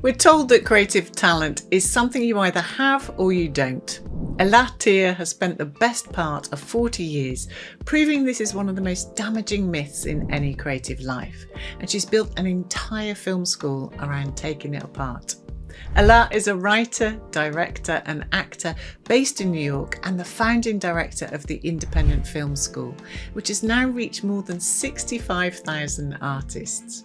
We're told that creative talent is something you either have or you don't. Ela Thier has spent the best part of 40 years proving this is one of the most damaging myths in any creative life, and she's built an entire film school around taking it apart. Ela is a writer, director and actor based in New York and the founding director of the Independent Film School, which has now reached more than 65,000 artists.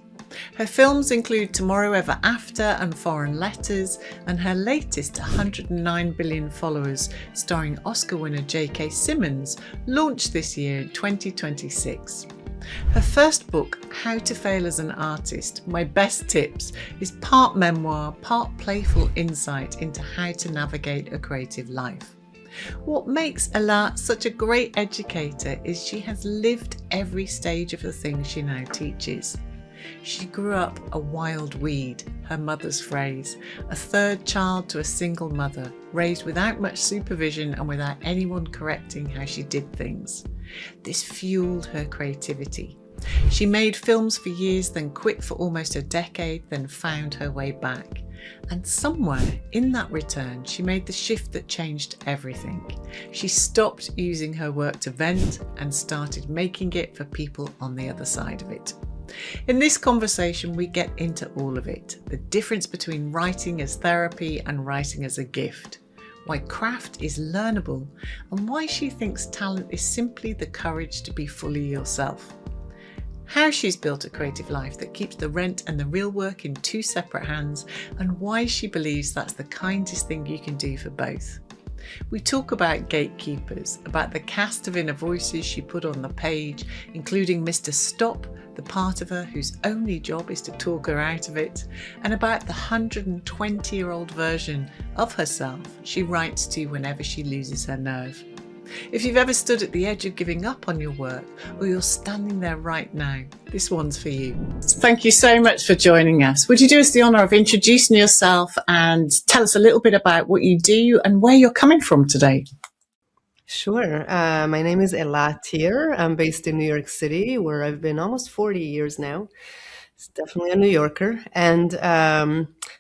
Her films include Tomorrow Ever After and Foreign Letters, and her latest 109 billion followers, starring Oscar-winner J.K. Simmons, launched this year in 2026. Her first book, How to Fail as an Artist, My Best Tips, is part memoir, part playful insight into how to navigate a creative life. What makes Ela such a great educator is she has lived every stage of the things she now teaches. She grew up a wild weed, her mother's phrase, a third child to a single mother, raised without much supervision and without anyone correcting how she did things. This fueled her creativity. She made films for years, then quit for almost a decade, then found her way back. And somewhere in that return, she made the shift that changed everything. She stopped using her work to vent and started making it for people on the other side of it. In this conversation, we get into all of it. The difference between writing as therapy and writing as a gift. Why craft is learnable and why she thinks talent is simply the courage to be fully yourself. How she's built a creative life that keeps the rent and the real work in two separate hands, and why she believes that's the kindest thing you can do for both. We talk about gatekeepers, about the cast of inner voices she put on the page, including Mr. Stop, the part of her whose only job is to talk her out of it, and about the 120-year-old version of herself she writes to whenever she loses her nerve. If you've ever stood at the edge of giving up on your work, or you're standing there right now, this one's for you. Thank you so much for joining us. Would you do us the honour of introducing yourself and tell us a little bit about what you do and where you're coming from today? Sure. My name is Ela Thier. I'm based in New York City, where I've been almost 40 years now. It's definitely a New Yorker. And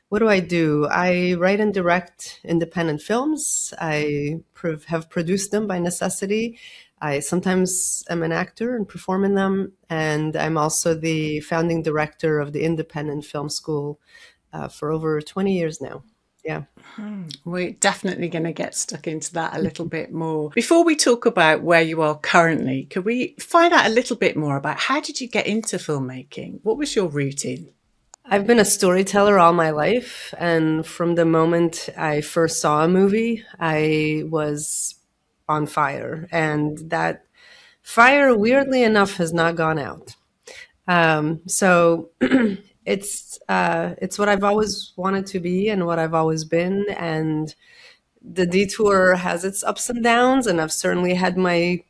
what do? I write and direct independent films. I have produced them by necessity. I sometimes am an actor and perform in them. And I'm also the founding director of the Independent Film School for over 20 years now. Yeah. We're definitely going to get stuck into that a little bit more. Before we talk about where you are currently, could we find out a little bit more about how did you get into filmmaking? What was your route in? I've been a storyteller all my life, and from the moment I first saw a movie, I was on fire, and that fire, weirdly enough, has not gone out. So it's what I've always wanted to be and what I've always been, and the detour has its ups and downs, and I've certainly had my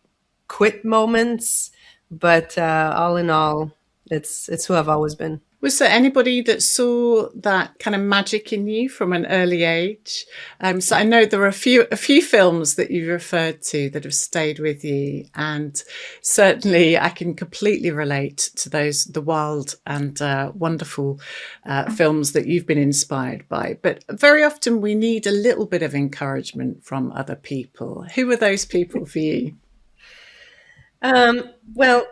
quit moments, but all in all, it's who I've always been. Was there anybody that saw that kind of magic in you from an early age? So I know there are a few films that you referred to that have stayed with you, and certainly I can completely relate to those, the wild and wonderful films that you've been inspired by. But very often we need a little bit of encouragement from other people. Who were those people for you? Well,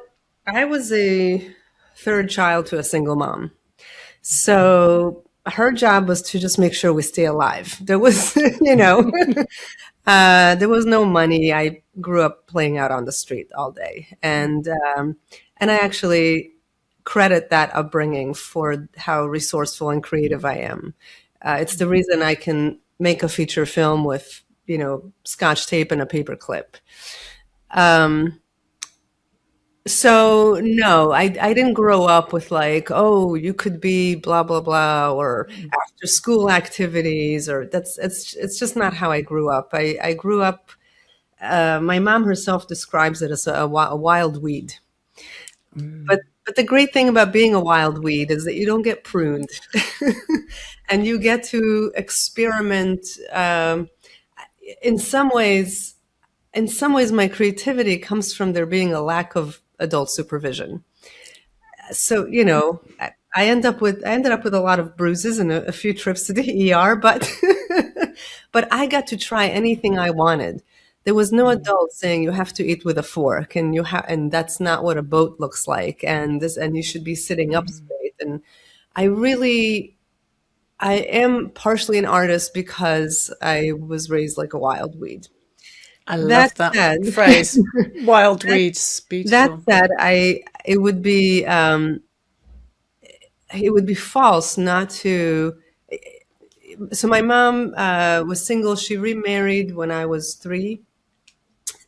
I was a third child to a single mom. So her job was to just make sure we stay alive. There was, there was no money. I grew up playing out on the street all day. And I actually credit that upbringing for how resourceful and creative I am. It's the reason I can make a feature film with, Scotch tape and a paper clip. So no, I didn't grow up with like, oh, you could be blah, blah, blah, or after school activities, or it's just not how I grew up. I grew up, my mom herself describes it as a wild weed. But the great thing about being a wild weed is that you don't get pruned and you get to experiment. In some ways, my creativity comes from there being a lack of adult supervision. So, I ended up with a lot of bruises and a few trips to the ER, but but I got to try anything I wanted. There was no Mm. adult saying you have to eat with a fork and and that's not what a boat looks like and you should be sitting up Mm. straight. And I really I am partially an artist because I was raised like a wild weed. I That love that said, phrase. Wild that, weeds, that beautiful. said, I it would be false not to. So my mom was single. She remarried when I was 3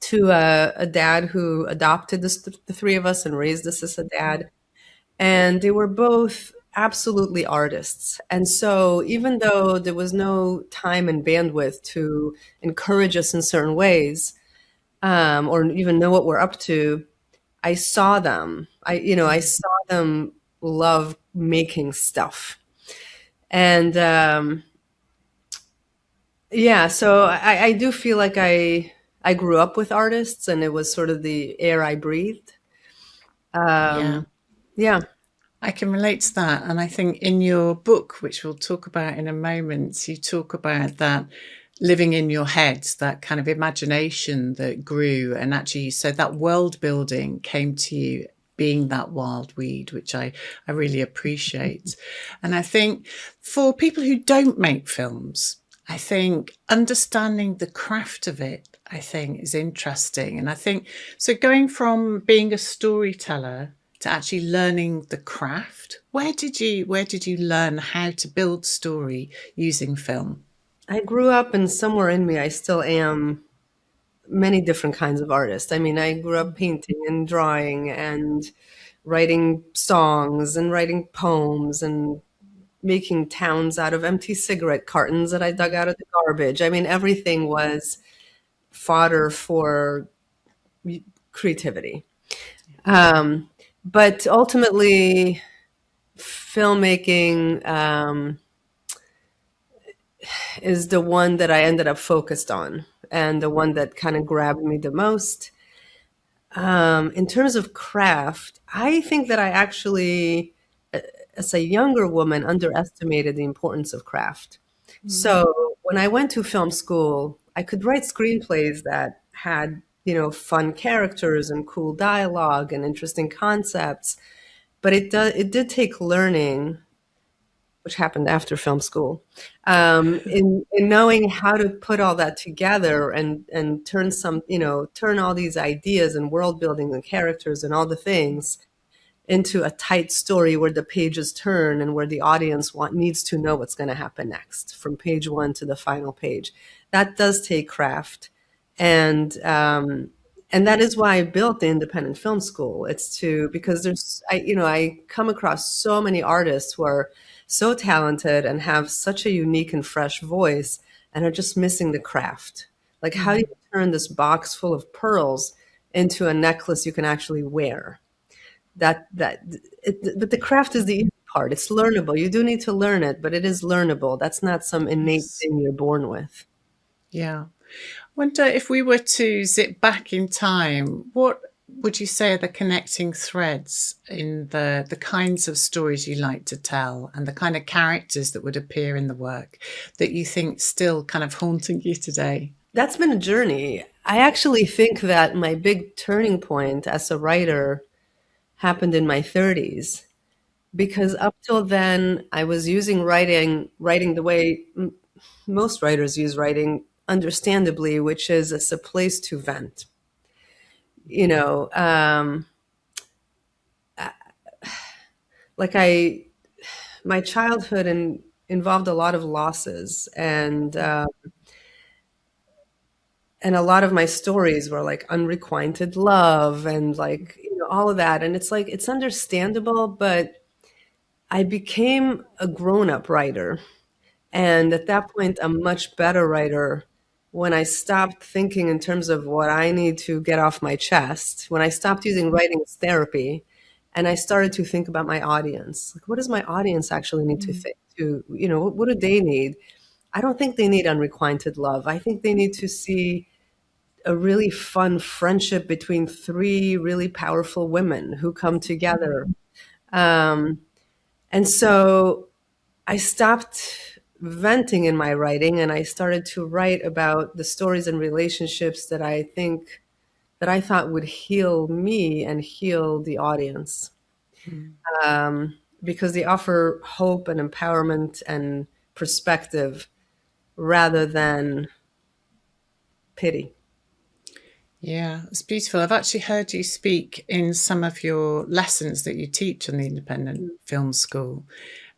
to a dad who adopted the three of us and raised us as a dad. And they were both absolutely artists. And so even though there was no time and bandwidth to encourage us in certain ways, or even know what we're up to, I saw them. I Mm. saw them love making stuff. And yeah, so I do feel like I grew up with artists, and it was sort of the air I breathed. Yeah. Um, yeah, I can relate to that. And I think in your book, which we'll talk about in a moment, you talk about that living in your head, that kind of imagination that grew. And actually, you said that world building came to you being that wild weed, which I really appreciate. And I think for people who don't make films, I think understanding the craft of it, I think, is interesting. And I think so going from being a storyteller to actually learning the craft, where did you learn how to build story using film? I grew up, and somewhere in me, I still am many different kinds of artists. I mean, I grew up painting and drawing and writing songs and writing poems and making towns out of empty cigarette cartons that I dug out of the garbage. I mean, everything was fodder for creativity. But ultimately, filmmaking is the one that I ended up focused on and the one that kind of grabbed me the most. In terms of craft, I think that I actually, as a younger woman, underestimated the importance of craft. So when I went to film school, I could write screenplays that had, fun characters and cool dialogue and interesting concepts, but it did take learning, which happened after film school, in knowing how to put all that together and turn turn all these ideas and world building and characters and all the things into a tight story where the pages turn and where the audience needs to know what's going to happen next from page one to the final page. That does take craft, and and that is why I built the independent film school. It's to because I come across so many artists who are so talented and have such a unique and fresh voice and are just missing the craft. Like, how do you turn this box full of pearls into a necklace you can actually wear? But the craft is the easy part. It's learnable. You do need to learn it, but it is learnable. That's not some innate Yes. thing you're born with. Yeah. Wonder if we were to zip back in time, what would you say are the connecting threads in the kinds of stories you like to tell and the kind of characters that would appear in the work that you think still kind of haunting you today? That's been a journey. I actually think that my big turning point as a writer happened in my 30s because up till then I was using writing the way most writers use writing, understandably, which is as a place to vent. You know, like I my childhood involved a lot of losses, and a lot of my stories were like unrequited love and like all of that, and it's like it's understandable, but I became a grown-up writer, and at that point a much better writer when I stopped thinking in terms of what I need to get off my chest, when I stopped using writing as therapy and I started to think about my audience. Like, what does my audience actually need to think to, what do they need? I don't think they need unrequited love. I think they need to see a really fun friendship between three really powerful women who come together. Um, And so I stopped venting in my writing, and I started to write about the stories and relationships that I thought would heal me and heal the audience, Mm. because they offer hope and empowerment and perspective rather than pity. Yeah, it's beautiful. I've actually heard you speak in some of your lessons that you teach on the independent film school.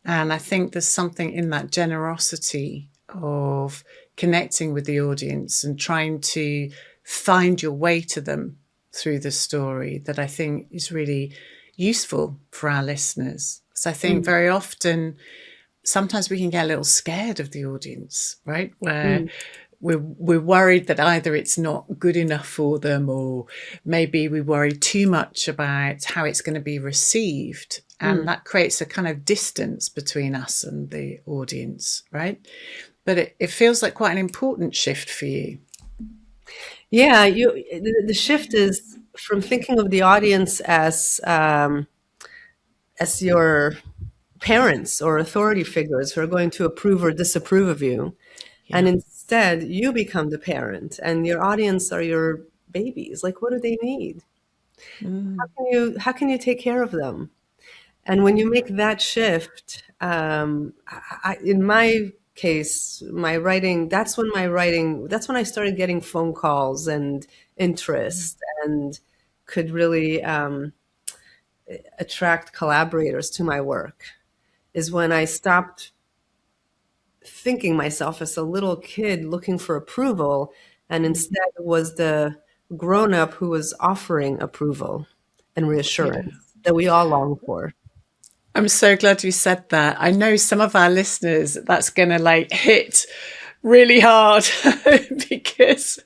And I think there's something in that generosity of connecting with the audience and trying to find your way to them through the story that I think is really useful for our listeners. So I think Mm, very often, sometimes we can get a little scared of the audience, right? Where mm, we're worried that either it's not good enough for them, or maybe we worry too much about how it's going to be received, and mm. that creates a kind of distance between us and the audience, right? But it feels like quite an important shift for you. Yeah, the shift is from thinking of the audience as your parents or authority figures who are going to approve or disapprove of you. And Yeah. instead, you become the parent, and your audience are your babies. Like, what do they need? Mm. How can you take care of them? And when you make that shift, in my case, that's when I started getting phone calls and interest, and could really attract collaborators to my work, is when I stopped thinking myself as a little kid looking for approval, and instead was the grown up who was offering approval and Yeah. reassurance that we all long for. I'm so glad you said that. I know some of our listeners, that's going to like hit really hard because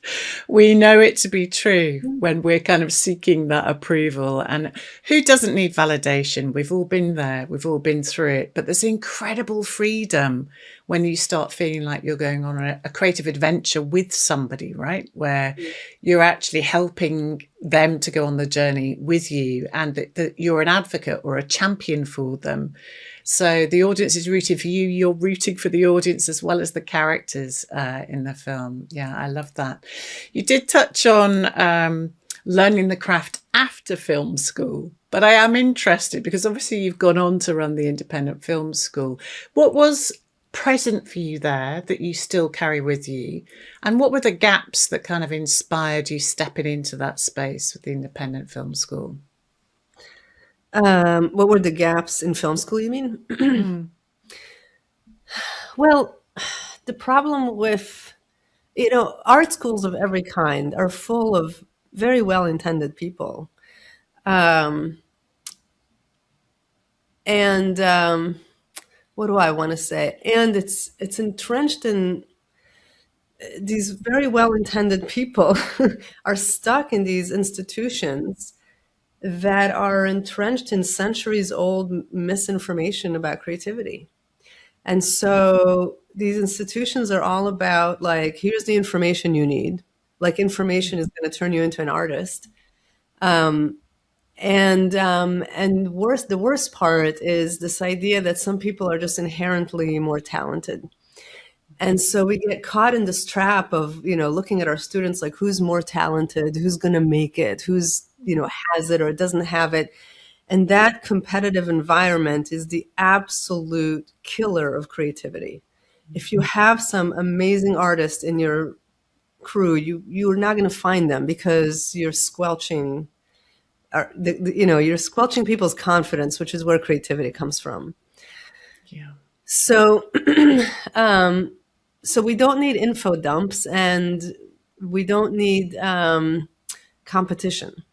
we know it to be true when we're kind of seeking that approval. And who doesn't need validation? We've all been there, we've all been through it. But there's incredible freedom when you start feeling like you're going on a creative adventure with somebody, right? Where you're actually helping them to go on the journey with you, and that you're an advocate or a champion for them. So the audience is rooting for you. You're rooting for the audience as well as the characters in the film. Yeah, I love that. You did touch on learning the craft after film school, but I am interested because obviously you've gone on to run the independent film school. What was present for you there that you still carry with you? And what were the gaps that kind of inspired you stepping into that space with the independent film school? What were the gaps in film school, you mean? Mm. Well, the problem with, art schools of every kind are full of very well intended people. Um, and what do I want to say? And it's entrenched in these very well intended people are stuck in these institutions that are entrenched in centuries old misinformation about creativity. And so these institutions are all about, like, here's the information you need. Like, information is going to turn you into an artist. Um, and the worst part is this idea that some people are just inherently more talented. And so we get caught in this trap of, looking at our students like, who's more talented, who's going to make it, who's, has it or doesn't have it. And that competitive environment is the absolute killer of creativity. If you have some amazing artists in your crew, you're not going to find them because you're squelching, you're squelching people's confidence, which is where creativity comes from. Yeah. So, so we don't need info dumps, and we don't need competition.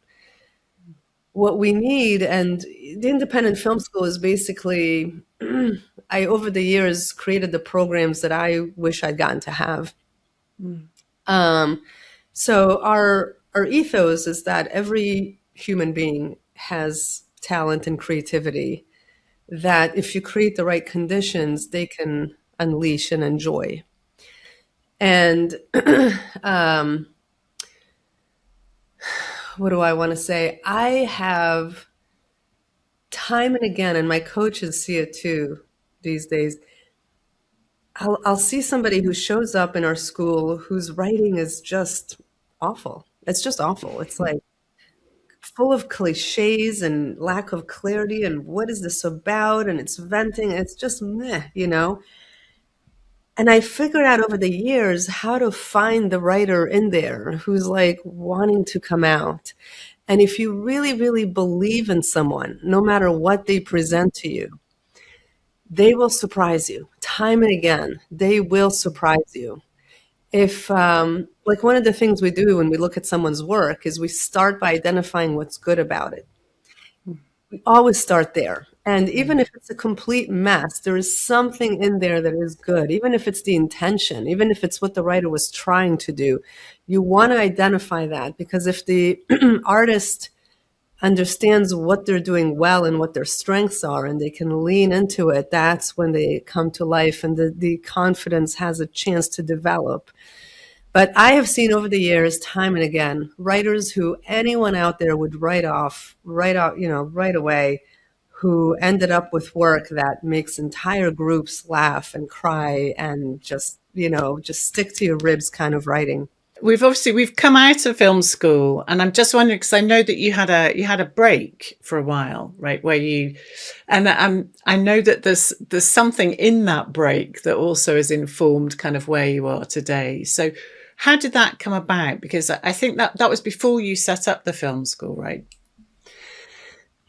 What we need, and the independent film school is basically, I over the years created the programs that I wish I'd gotten to have. Mm. Um, so our ethos is that every human being has talent and creativity that if you create the right conditions, they can unleash and enjoy. And um, what do I want to say? I have time and again, and my coaches see it too these days. I'll see somebody who shows up in our school whose writing is just awful. It's just awful. It's like full of cliches and lack of clarity and what is this about? And it's venting. It's just meh, you know? And I figured out over the years how to find the writer in there who's like wanting to come out. And if you really, really believe in someone, no matter what they present to you, they will surprise you time and again. They will surprise you. If, like, one of the things we do when we look at someone's work is we start by identifying what's good about it. We always start there. And even if it's a complete mess, there is something in there that is good, even if it's the intention, even if it's what the writer was trying to do. You want to identify that, because if the artist understands what they're doing well and what their strengths are, and they can lean into it, that's when they come to life and the confidence has a chance to develop. But I have seen over the years, time and again, writers who anyone out there would write off, right away, who ended up with work that makes entire groups laugh and cry and just stick to your ribs kind of writing. We've come out of film school, and I'm just wondering, because I know that you had a break for a while, right? Where you, and I know that there's something in that break that also has informed kind of where you are today. So, how did that come about? Because I think that was before you set up the film school, right?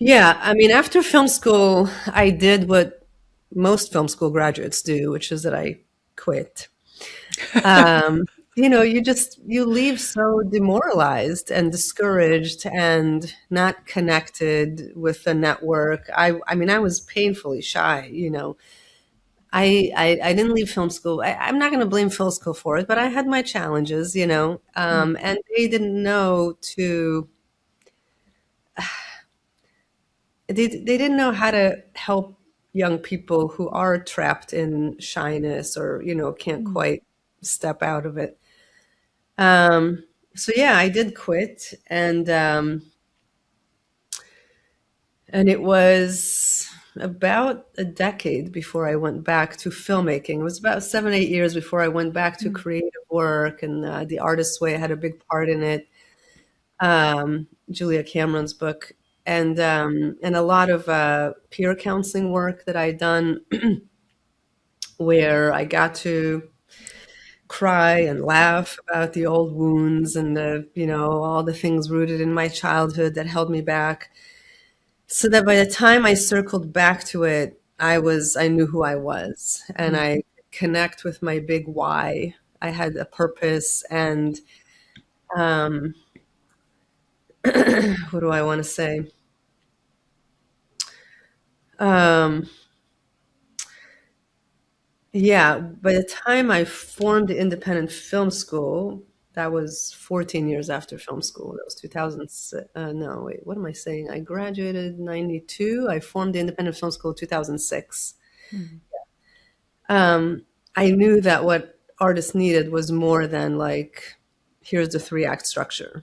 Yeah, I mean, after film school, I did what most film school graduates do, which is that I quit. Um, you leave so demoralized and discouraged and not connected with the network. I mean, I was painfully shy, you know. I didn't leave film school. I'm not going to blame film school for it, but I had my challenges, you know, and they didn't know how to help young people who are trapped in shyness or, can't quite step out of it. So yeah, I did quit, and it was about a decade before I went back to filmmaking. It was about 7, 8 years before I went back to creative work, and The Artist's Way had a big part in it. Julia Cameron's book, and a lot of peer counseling work that I'd done, where I got to cry and laugh about the old wounds and all the things rooted in my childhood that held me back. So that by the time I circled back to it, I knew who I was, and I connect with my big why. I had a purpose, and um, what do I want to say? Um, yeah, by the time I formed the independent film school, that was 14 years after film school. That was 2006. No, wait, what am I saying? I graduated 92. I formed the independent film school 2006. Mm. I knew that what artists needed was more than like, here's the 3-act structure.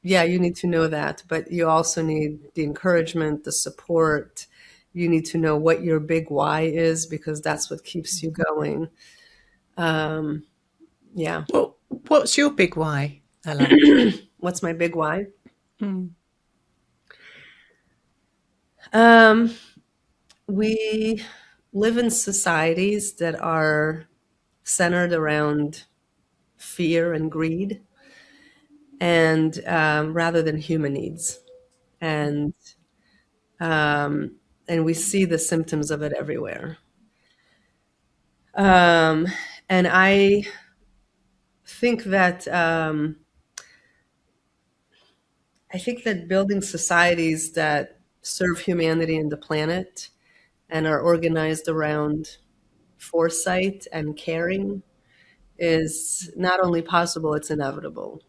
Yeah, you need to know that, but you also need the encouragement, the support. You need to know what your big why is, because that's what keeps you going. Yeah. Well, what's your big why, Ella? What's my big why? Mm. We live in societies that are centered around fear and greed, and rather than human needs, and and we see the symptoms of it everywhere. Um, and think that um, I think that building societies that serve humanity and the planet and are organized around foresight and caring is not only possible, it's inevitable.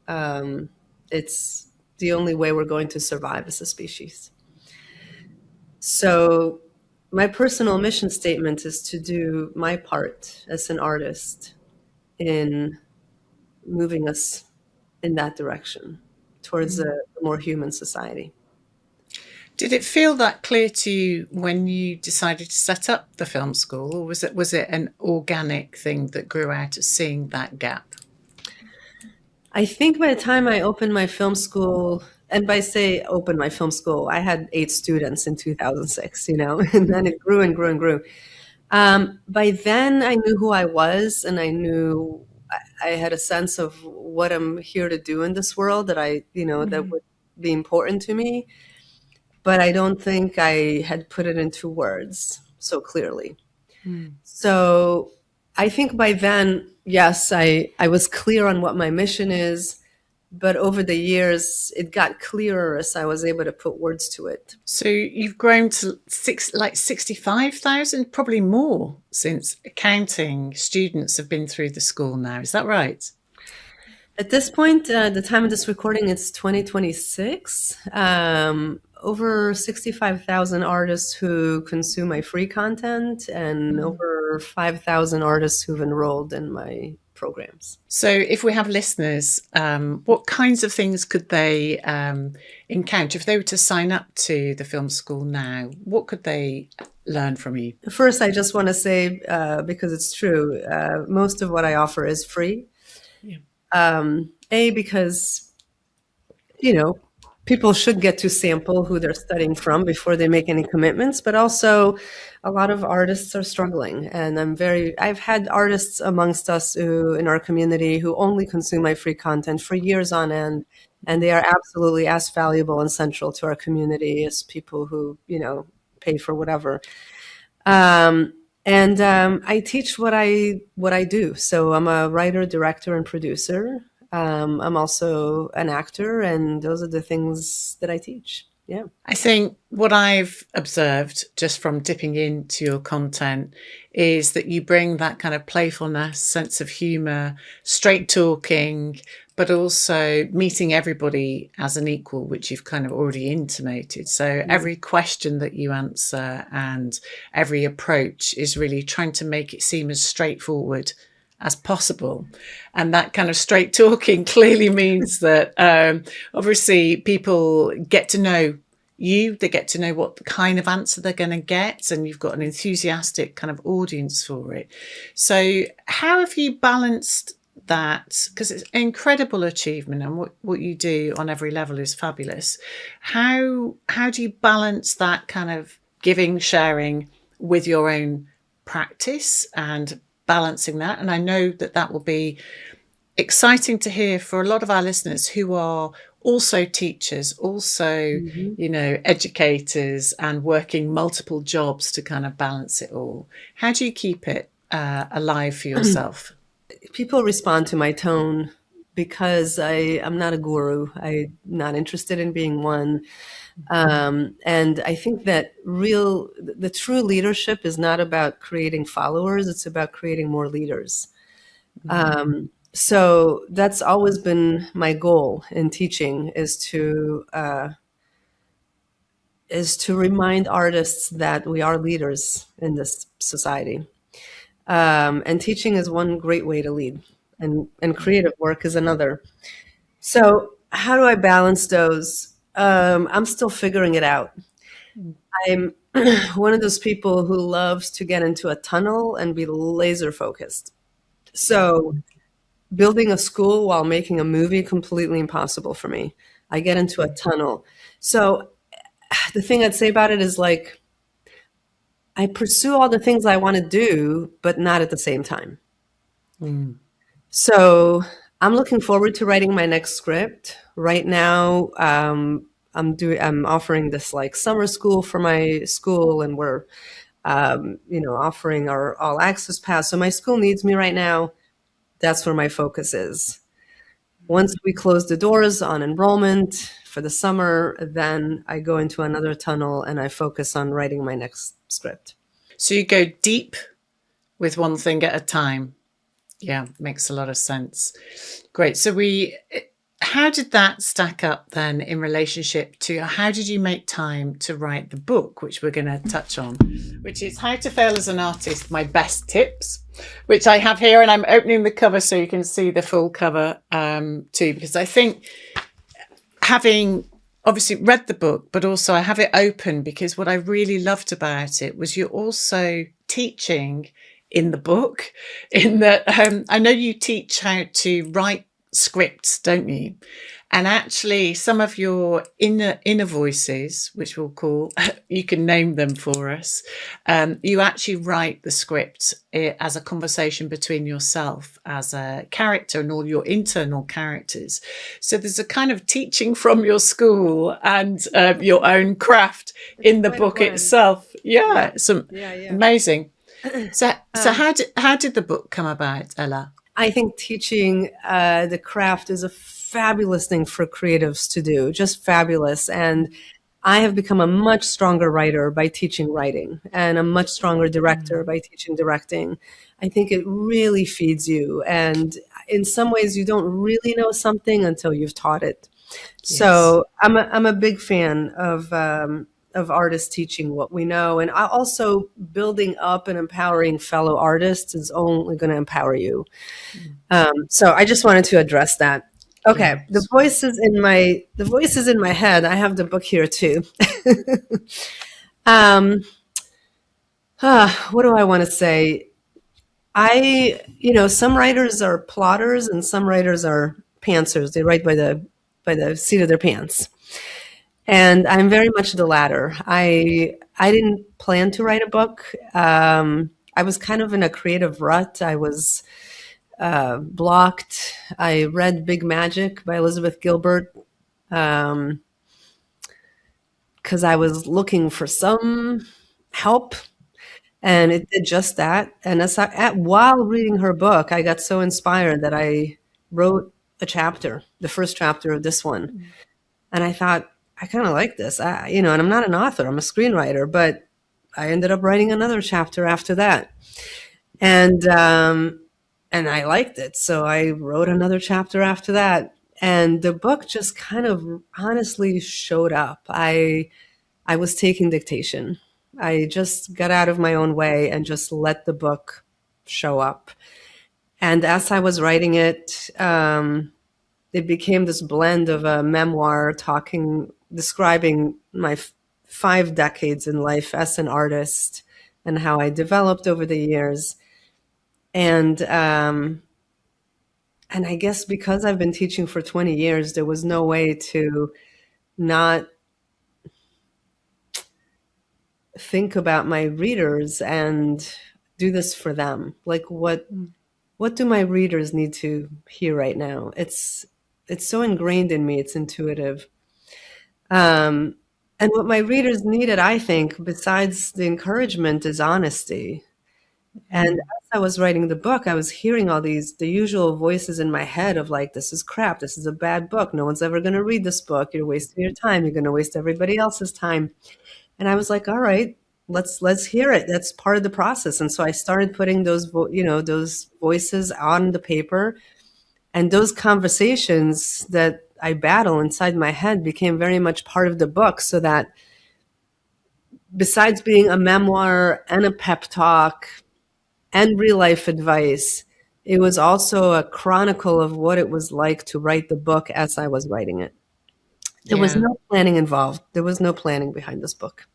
Um, it's the only way we're going to survive as a species. So, my personal mission statement is to do my part as an artist in moving us in that direction towards a more human society. Did it feel that clear to you when you decided to set up the film school, or was it an organic thing that grew out of seeing that gap? I think by the time I opened my film school, and by say open my film school, I had 8 students in 2006, and then it grew and grew and grew. By then, I knew who I was, and I knew I had a sense of what I'm here to do in this world that would be important to me. But I don't think I had put it into words so clearly. So I think by then, yes, I was clear on what my mission is. But over the years, it got clearer as I was able to put words to it. So you've grown to 65,000, probably more, since counting students have been through the school now. Is that right? At this point, the time of this recording, it's 2026. Over 65,000 artists who consume my free content, and over 5,000 artists who've enrolled in my programs. So if we have listeners, what kinds of things could they encounter if they were to sign up to the film school now? What could they learn from you? First, I just want to say, because it's true, most of what I offer is free. Because, people should get to sample who they're studying from before they make any commitments, but also a lot of artists are struggling. And I've had artists amongst us in our community who only consume my free content for years on end, and they are absolutely as valuable and central to our community as people who, pay for whatever. I teach what I do. So I'm a writer, director, and producer. I'm also an actor, and those are the things that I teach. Yeah. I think what I've observed just from dipping into your content is that you bring that kind of playfulness, sense of humor, straight talking, but also meeting everybody as an equal, which you've kind of already intimated. So every question that you answer and every approach is really trying to make it seem as straightforward as possible. And that kind of straight talking clearly means that obviously people get to know you, they get to know what kind of answer they're going to get, and you've got an enthusiastic kind of audience for it. So how have you balanced that? Because it's an incredible achievement, and what you do on every level is fabulous. How do you balance that kind of giving, sharing with your own practice and balancing that? And I know that will be exciting to hear for a lot of our listeners who are also teachers, also, educators, and working multiple jobs to kind of balance it all. How do you keep it alive for yourself? People respond to my tone because I'm not a guru. I'm not interested in being one. And I think that the true leadership is not about creating followers. It's about creating more leaders. So that's always been my goal in teaching, is to remind artists that we are leaders in this society. And teaching is one great way to lead, and creative work is another. So how do I balance those? I'm still figuring it out. I'm one of those people who loves to get into a tunnel and be laser focused. So building a school while making a movie, completely impossible for me. I get into a tunnel. So the thing I'd say about it is, like, I pursue all the things I want to do, but not at the same time. So I'm looking forward to writing my next script. Right now, I'm offering this like summer school for my school, and we're offering our all access pass. So my school needs me right now. That's where my focus is. Once we close the doors on enrollment for the summer, then I go into another tunnel and I focus on writing my next script. So you go deep with one thing at a time. Yeah, makes a lot of sense. Great. So how did that stack up then in relationship to how did you make time to write the book, which we're going to touch on, which is How to Fail as an Artist, My Best Tips, which I have here, and I'm opening the cover so you can see the full cover too, because I think having obviously read the book, but also I have it open because what I really loved about it was you're also teaching in the book, in that I know you teach how to write scripts, don't you? And actually, some of your inner voices, which we'll call, you can name them for us. You actually write the script as a conversation between yourself as a character and all your internal characters. So there's a kind of teaching from your school and your own craft in the book itself. Yeah, amazing. So how did the book come about, Ella? I think teaching the craft is a fabulous thing for creatives to do, just fabulous. And I have become a much stronger writer by teaching writing, and a much stronger director by teaching directing. I think it really feeds you. And in some ways, you don't really know something until you've taught it. So I'm a big fan of artists teaching what we know, and also building up and empowering fellow artists is only going to empower you. So I just wanted to address that. Okay, the voices in my head. I have the book here too. What do I want to say? Some writers are plotters and some writers are pantsers. They write by the seat of their pants. And I'm very much the latter. I didn't plan to write a book. I was kind of in a creative rut. I was blocked. I read Big Magic by Elizabeth Gilbert because I was looking for some help, and it did just that. And while reading her book, I got so inspired that I wrote a chapter, the first chapter of this one. And I thought, I kind of like this, and I'm not an author, I'm a screenwriter, but I ended up writing another chapter after that. And I liked it. So I wrote another chapter after that. And the book just kind of honestly showed up. I was taking dictation. I just got out of my own way and just let the book show up. And as I was writing it, it became this blend of a memoir describing my 5 decades in life as an artist and how I developed over the years. And I guess because I've been teaching for 20 years, there was no way to not think about my readers and do this for them. Like what do my readers need to hear right now? It's so ingrained in me. It's intuitive. And what my readers needed, I think, besides the encouragement, is honesty. And as I was writing the book, I was hearing all the usual voices in my head of like, this is crap. This is a bad book. No one's ever going to read this book. You're wasting your time. You're going to waste everybody else's time. And I was like, all right, let's hear it. That's part of the process. And so I started putting those voices on the paper, and those conversations that I battle inside my head became very much part of the book, so that besides being a memoir and a pep talk and real life advice, it was also a chronicle of what it was like to write the book as I was writing it. There was no planning involved. There was no planning behind this book.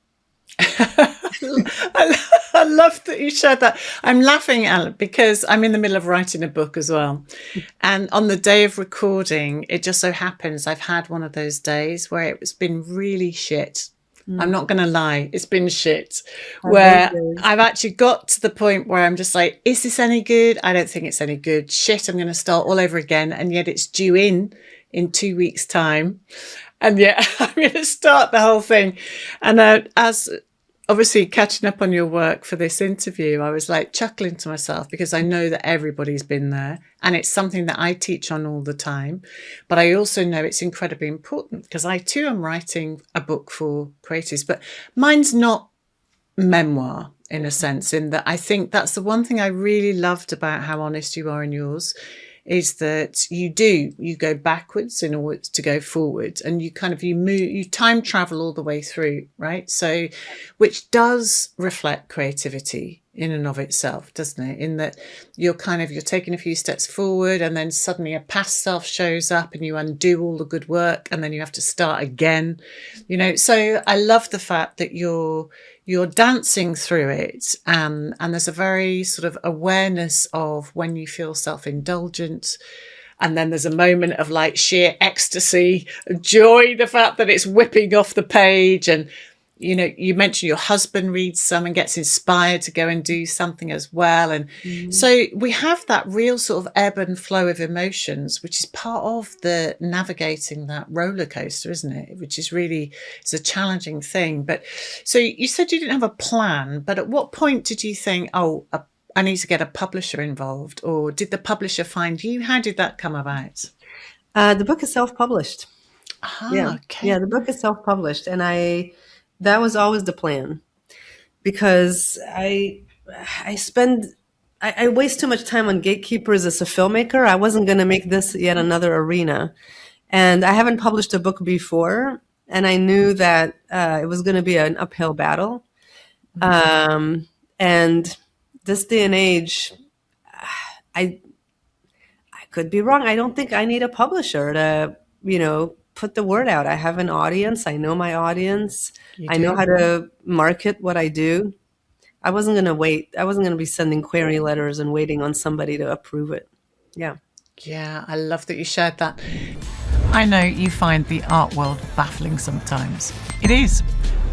I love that you shared that. I'm laughing at it because I'm in the middle of writing a book as well. And on the day of recording, it just so happens I've had one of those days where it's been really shit. I'm not going to lie. It's been shit, where I've actually got to the point where I'm just like, is this any good? I don't think it's any good. Shit, I'm going to start all over again. And yet it's due in 2 weeks' time. And yet I'm going to start the whole thing. And as obviously catching up on your work for this interview, I was like chuckling to myself because I know that everybody's been there and it's something that I teach on all the time. But I also know it's incredibly important because I too am writing a book for creatives, but mine's not memoir in a sense, in that I think that's the one thing I really loved about how honest you are in yours, is that you go backwards in order to go forward, and you time travel all the way through, right? So, which does reflect creativity in and of itself, doesn't it? In that you're taking a few steps forward, and then suddenly a past self shows up and you undo all the good work, and then you have to start again. So I love the fact that you're dancing through it, and there's a very sort of awareness of when you feel self-indulgent, and then there's a moment of like sheer ecstasy, joy, the fact that it's whipping off the page. And you mentioned your husband reads some and gets inspired to go and do something as well. And so we have that real sort of ebb and flow of emotions, which is part of the navigating that roller coaster, isn't it? Which is really, it's a challenging thing. But so you said you didn't have a plan, but at what point did you think, I need to get a publisher involved? Or did the publisher find you? How did that come about? The book is self-published. Okay. Yeah, the book is self-published. And that was always the plan, because I waste too much time on gatekeepers as a filmmaker. I wasn't going to make this yet another arena. And I haven't published a book before, and I knew that it was going to be an uphill battle. And this day and age, I could be wrong. I don't think I need a publisher to, put the word out. I have an audience. I know my audience. I know how to market what I do. I wasn't going to wait. I wasn't going to be sending query letters and waiting on somebody to approve it. Yeah. Yeah, I love that you shared that. I know you find the art world baffling sometimes. It is.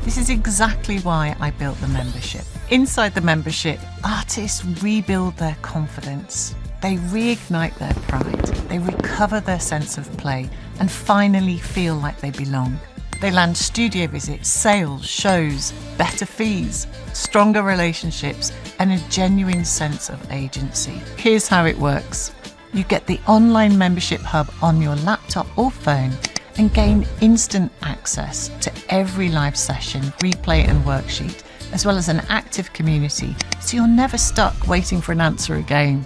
This is exactly why I built the membership. Inside the membership, artists rebuild their confidence. They reignite their pride. They recover their sense of play and finally feel like they belong. They land studio visits, sales, shows, better fees, stronger relationships, and a genuine sense of agency. Here's how it works. You get the online membership hub on your laptop or phone and gain instant access to every live session, replay and worksheet, as well as an active community, so you're never stuck waiting for an answer again.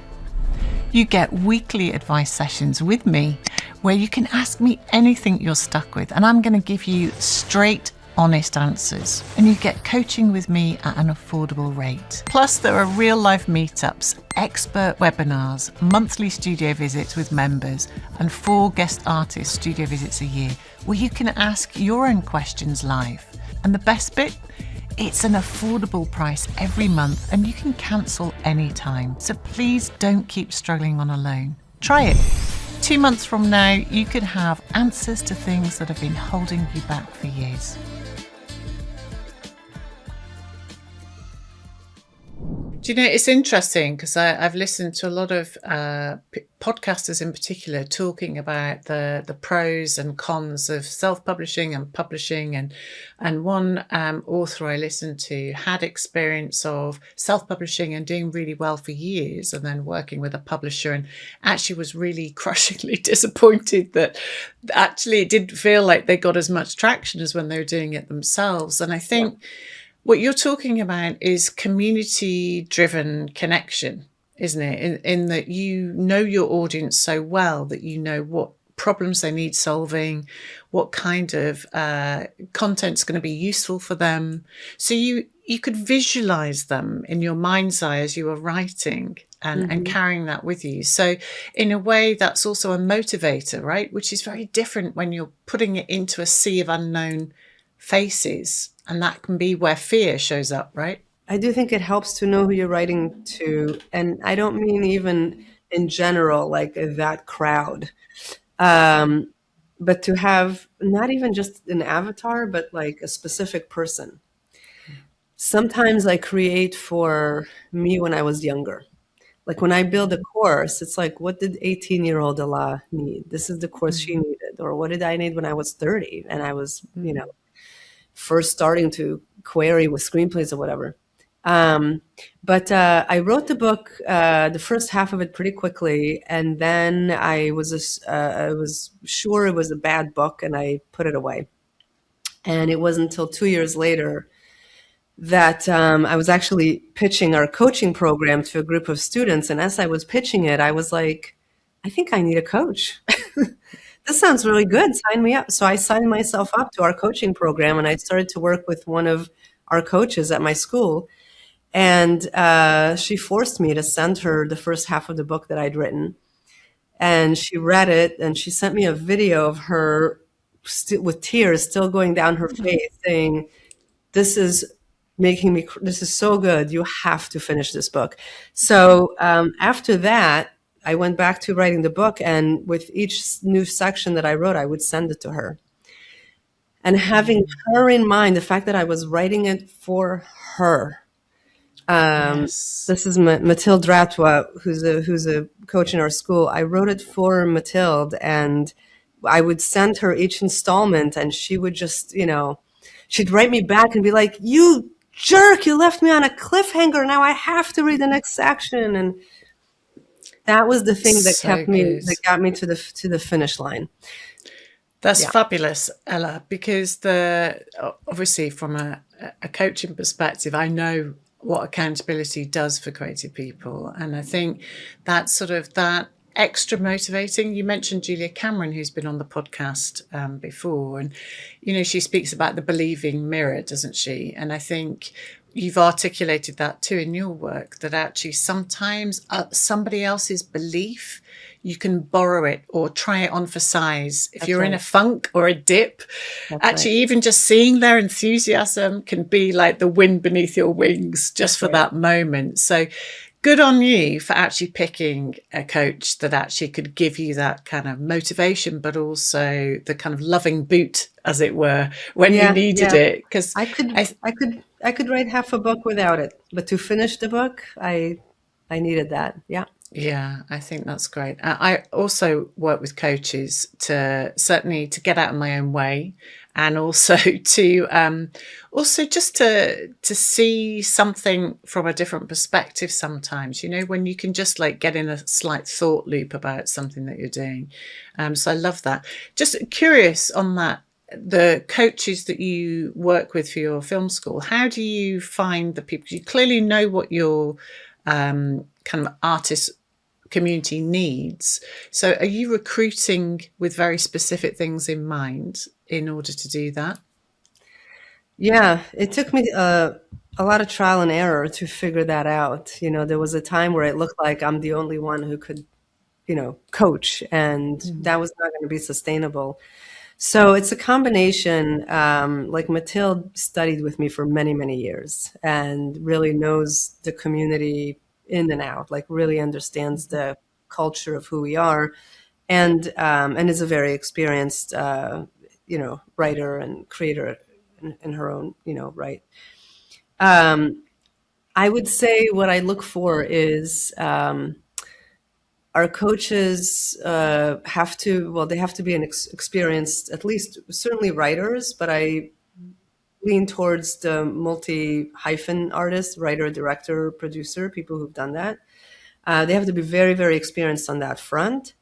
You get weekly advice sessions with me where you can ask me anything you're stuck with, and I'm going to give you straight, honest answers. And you get coaching with me at an affordable rate. Plus, there are real-life meetups, expert webinars, monthly studio visits with members, and 4 guest artist studio visits a year where you can ask your own questions live. And the best bit? It's an affordable price every month, and you can cancel anytime. So please don't keep struggling on a loan. Try it. 2 months from now, you could have answers to things that have been holding you back for years. Do you know, it's interesting because I've listened to a lot of podcasters in particular talking about the pros and cons of self-publishing and publishing. And one author I listened to had experience of self-publishing and doing really well for years, and then working with a publisher, and actually was really crushingly disappointed that actually it didn't feel like they got as much traction as when they were doing it themselves. And I think what you're talking about is community-driven connection, isn't it? In that you know your audience so well that you know what problems they need solving, what kind of content's going to be useful for them. So you could visualize them in your mind's eye as you were writing and carrying that with you. So in a way, that's also a motivator, right? Which is very different when you're putting it into a sea of unknown faces. And that can be where fear shows up, right? I do think it helps to know who you're writing to. And I don't mean even in general, like that crowd, but to have not even just an avatar, but like a specific person. Sometimes I create for me when I was younger. Like when I build a course, it's like, what did 18-year-old Ela need? This is the course she needed. Or what did I need when I was 30 and I was, first starting to query with screenplays or whatever. But I wrote the book, the first half of it pretty quickly, and then I was sure it was a bad book, and I put it away. And it wasn't until 2 years later that I was actually pitching our coaching program to a group of students. And as I was pitching it, I was like, I think I need a coach. This sounds really good. Sign me up. So I signed myself up to our coaching program, and I started to work with one of our coaches at my school. And she forced me to send her the first half of the book that I'd written. And she read it, and she sent me a video of her with tears still going down her face, saying, "This is making me. This is so good. You have to finish this book." So after that, I went back to writing the book, and with each new section that I wrote, I would send it to her. And having her in mind, the fact that I was writing it for her. Yes. This is Mathilde Ratwa, who's a coach in our school. I wrote it for Mathilde, and I would send her each installment, and she would just, she'd write me back and be like, "You jerk! You left me on a cliffhanger. Now I have to read the next section." And that was the thing that So good. that got me to the finish line. That's Yeah. fabulous, Ella, because obviously from a coaching perspective, I know what accountability does for creative people. And I think that extra motivating. You mentioned Julia Cameron, who's been on the podcast before, and she speaks about the believing mirror, doesn't she? And I think you've articulated that too in your work, that actually sometimes somebody else's belief, you can borrow it or try it on for size. If you're in a funk or a dip, actually even just seeing their enthusiasm can be like the wind beneath your wings just for that moment. So good on you for actually picking a coach that actually could give you that kind of motivation, but also the kind of loving boot, as it were, when you needed it. Because I could write half a book without it, but to finish the book, I needed that. Yeah. Yeah, I think that's great. I also work with coaches to certainly to get out of my own way, and also to just to see something from a different perspective sometimes, when you can just like get in a slight thought loop about something that you're doing. So I love that. Just curious on that, the coaches that you work with for your film school, how do you find the people? You clearly know what your kind of artist community needs. So are you recruiting with very specific things in mind in order to do that? Yeah, it took me a lot of trial and error to figure that out. There was a time where it looked like I'm the only one who could, coach, and that was not going to be sustainable. So it's a combination. Like Mathilde studied with me for many, many years and really knows the community in and out, like really understands the culture of who we are, and is a very experienced, writer and creator in her own, right. I would say what I look for is our coaches they have to be an experienced, at least certainly writers, but I lean towards the multi-hyphen artist, writer, director, producer, people who've done that. They have to be very, very experienced on that front.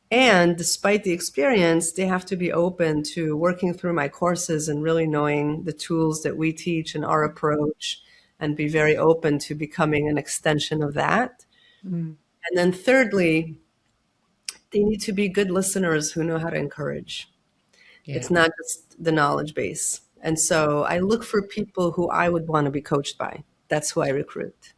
And despite the experience, they have to be open to working through my courses and really knowing the tools that we teach and our approach, and be very open to becoming an extension of that. And then thirdly, they need to be good listeners who know how to encourage. Yeah. It's not just the knowledge base. And so I look for people who I would want to be coached by. That's who I recruit.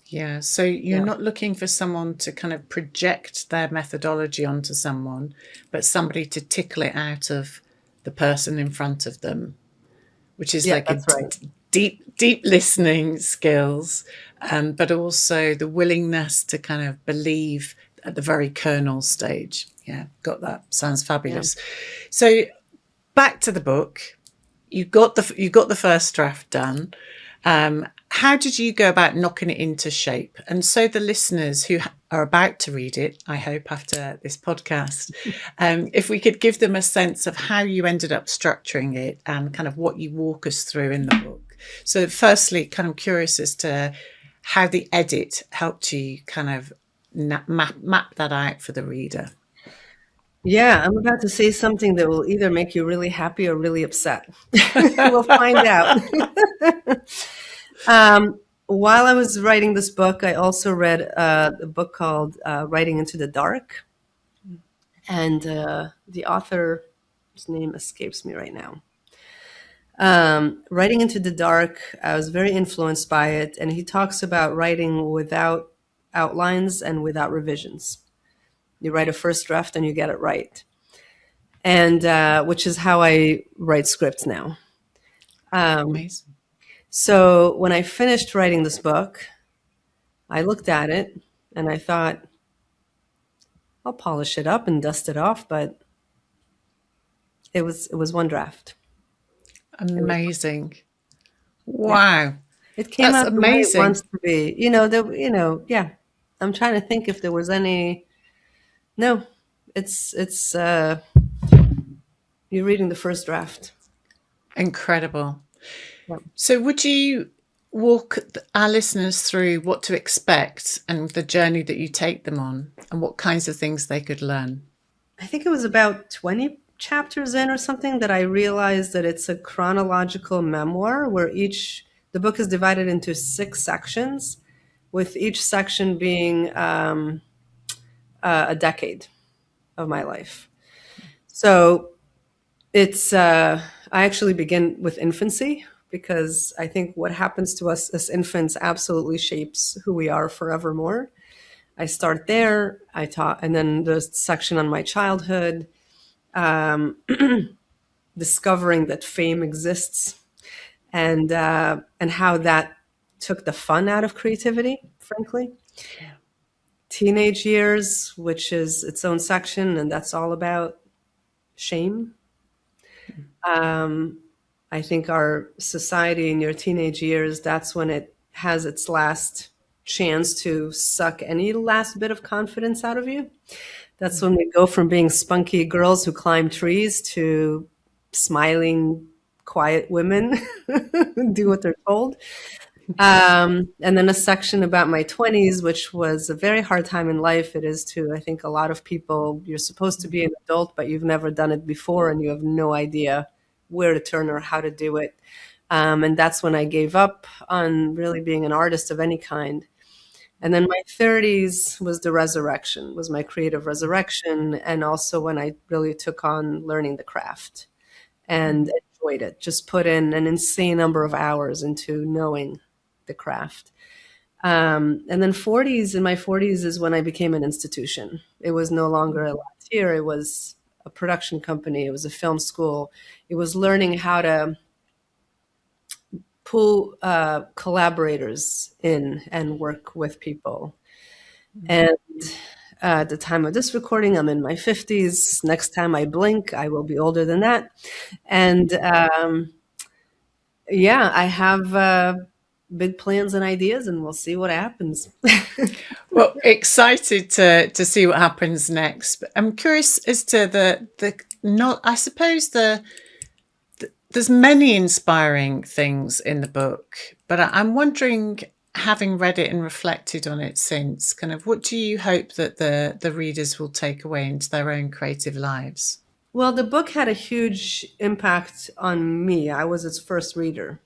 Yeah. So you're not looking for someone to kind of project their methodology onto someone, but somebody to tickle it out of the person in front of them, which is like that's right. deep listening skills, but also the willingness to kind of believe at the very kernel stage. Yeah, got that. Sounds fabulous. So back to the book. You got the first draft done. How did you go about knocking it into shape? And so the listeners who are about to read it, I hope after this podcast, if we could give them a sense of how you ended up structuring it and kind of what you walk us through in the book. So firstly, kind of curious as to how the edit helped you kind of map that out for the reader. Yeah, I'm about to say something that will either make you really happy or really upset. We'll find out. While I was writing this book, I also read a book called Writing into the Dark. And the author's name escapes me right now. Writing into the Dark, I was very influenced by it, and he talks about writing without outlines and without revisions. You write a first draft and you get it right, and which is how I write scripts now. Amazing. So when I finished writing this book, I looked at it and I thought, I'll polish it up and dust it off, but it was one draft. It was, Amazing. yeah. Wow. It came That's out the way it amazing. wants to be. Yeah. I'm trying to think if there was any. No, it's you're reading the first draft. Incredible. Yeah. So, would you walk our listeners through what to expect and the journey that you take them on and what kinds of things they could learn? I think it was about 20 chapters in or something that I realized that it's a chronological memoir where the book is divided into 6 sections, with each section being a decade of my life. So I actually begin with infancy because I think what happens to us as infants absolutely shapes who we are forevermore. I start there. I taught, and then there's a section on my childhood, um, discovering that fame exists, and how that took the fun out of creativity, frankly. Yeah. Teenage years, which is its own section, and that's all about shame. Um, I think our society in your teenage years, that's when it has its last chance to suck any last bit of confidence out of you. That's when we go from being spunky girls who climb trees to smiling, quiet women who do what they're told. And then a section about my 20s, which was a very hard time in life. It is to, I think, a lot of people. You're supposed to be an adult, but you've never done it before, and you have no idea where to turn or how to do it. And that's when I gave up on really being an artist of any kind. And then my 30s was the resurrection, was my creative resurrection, and also when I really took on learning the craft and enjoyed it. Just put in an insane number of hours into knowing the craft. And then in my 40s is when I became an institution. It was no longer Ela Thier, it was a production company, it was a film school. It was learning how to pull collaborators in and work with people. And at the time of this recording, I'm in my 50s. Next time I blink, I will be older than that. And yeah, I have big plans and ideas, and we'll see what happens. Well, excited to see what happens next. But I'm curious as to the not. I suppose there's many inspiring things in the book, but I'm wondering, having read it and reflected on it since, kind of what do you hope that the readers will take away into their own creative lives? Well, the book had a huge impact on me. I was its first reader.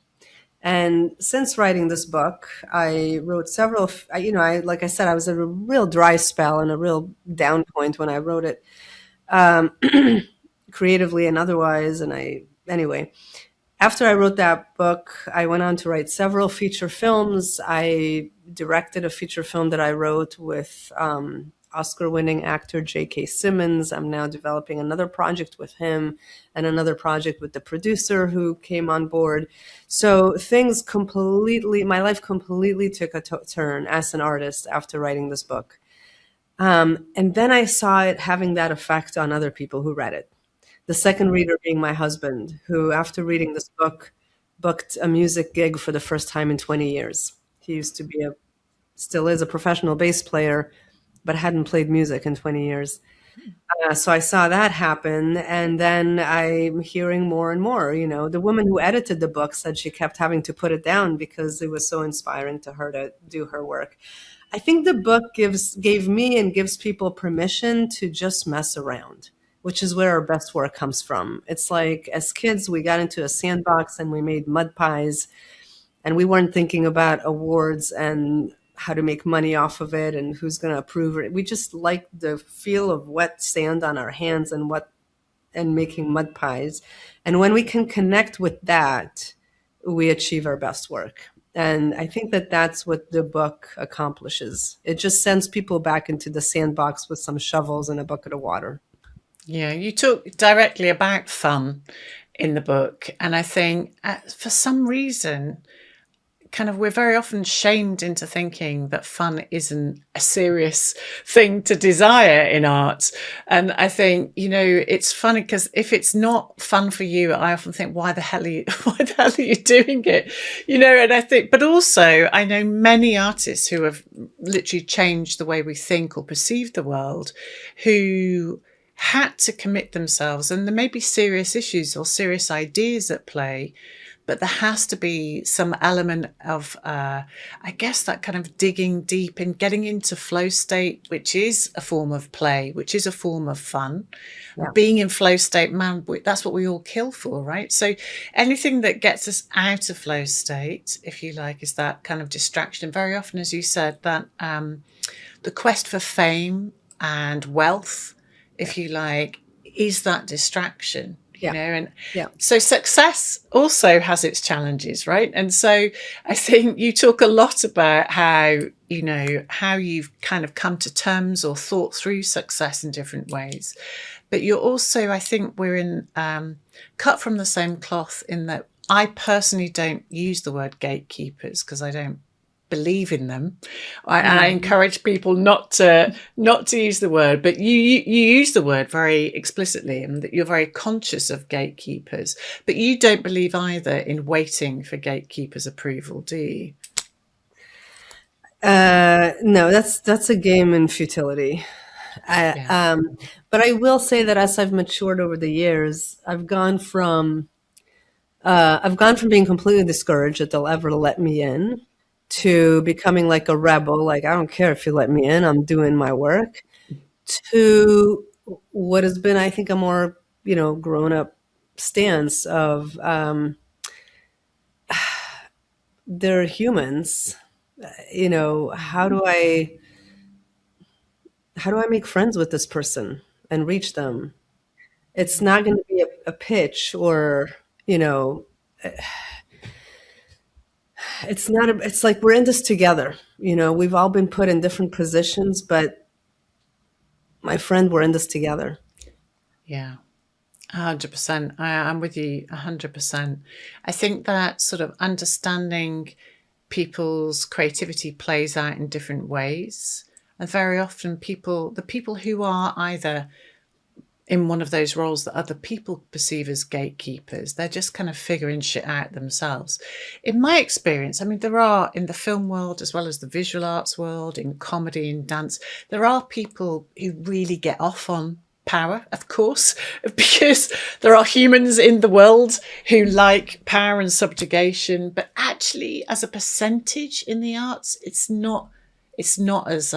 And since writing this book, I wrote several, like I said, I was at a real dry spell and a real down point when I wrote it, um, creatively and otherwise. Anyway, after I wrote that book, I went on to write several feature films. I directed a feature film that I wrote with Oscar-winning actor J.K. Simmons. I'm now developing another project with him and another project with the producer who came on board. So my life completely took a turn as an artist after writing this book. And then I saw it having that effect on other people who read it. The second reader being my husband, who, after reading this book, booked a music gig for the first time in 20 years. He used to be still is a professional bass player, but hadn't played music in 20 years. So I saw that happen. And then I'm hearing more and more. The woman who edited the book said she kept having to put it down because it was so inspiring to her to do her work. I think the book gave me and gives people permission to just mess around, which is where our best work comes from. It's like as kids, we got into a sandbox and we made mud pies, and we weren't thinking about awards and how to make money off of it and who's going to approve it. We just liked the feel of wet sand on our hands and what and making mud pies. And when we can connect with that, we achieve our best work. And I think that that's what the book accomplishes. It just sends people back into the sandbox with some shovels and a bucket of water. Yeah, you talk directly about fun in the book. And I think for some reason, kind of we're very often shamed into thinking that fun isn't a serious thing to desire in art. And I think, it's funny because if it's not fun for you, I often think, why the hell are you, why the hell are you doing it? And I think, but also I know many artists who have literally changed the way we think or perceive the world, who had to commit themselves, and there may be serious issues or serious ideas at play, but there has to be some element of, I guess, that kind of digging deep and getting into flow state, which is a form of play, which is a form of fun. Yeah. Being in flow state, man, that's what we all kill for, right? So anything that gets us out of flow state, if you like, is that kind of distraction. And very often, as you said, that the quest for fame and wealth, if you like, is that distraction. And so success also has its challenges, right? And so I think you talk a lot about how you've kind of come to terms or thought through success in different ways. But you're also, I think we're in cut from the same cloth in that I personally don't use the word gatekeepers because I don't believe in them. I encourage people not to use the word, but you use the word very explicitly, and that you're very conscious of gatekeepers. But you don't believe either in waiting for gatekeepers' approval, do you? No, that's a game in futility. But I will say that as I've matured over the years, I've gone from being completely discouraged that they'll ever let me in to becoming like a rebel, like, I don't care if you let me in, I'm doing my work, to what has been, I think, a more, grown up stance of they're humans. How do I make friends with this person and reach them? It's not going to be a pitch or, it's like we're in this together. We've all been put in different positions, but my friend, we're in this together. Yeah, 100%. I'm with you 100%. I think that sort of understanding people's creativity plays out in different ways. And very often the people who are either in one of those roles that other people perceive as gatekeepers, they're just kind of figuring shit out themselves. In my experience, I mean, there are, in the film world as well as the visual arts world, in comedy and dance, there are people who really get off on power, of course, because there are humans in the world who like power and subjugation. But actually, as a percentage in the arts, it's not as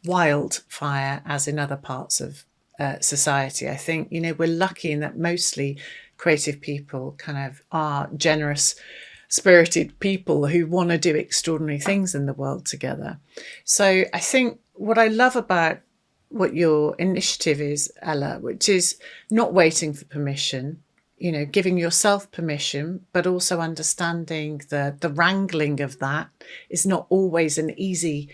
wildfire as in other parts of society. I think, we're lucky in that mostly creative people kind of are generous, spirited people who want to do extraordinary things in the world together. So I think what I love about what your initiative is, Ella, which is not waiting for permission, giving yourself permission, but also understanding the wrangling of that is not always an easy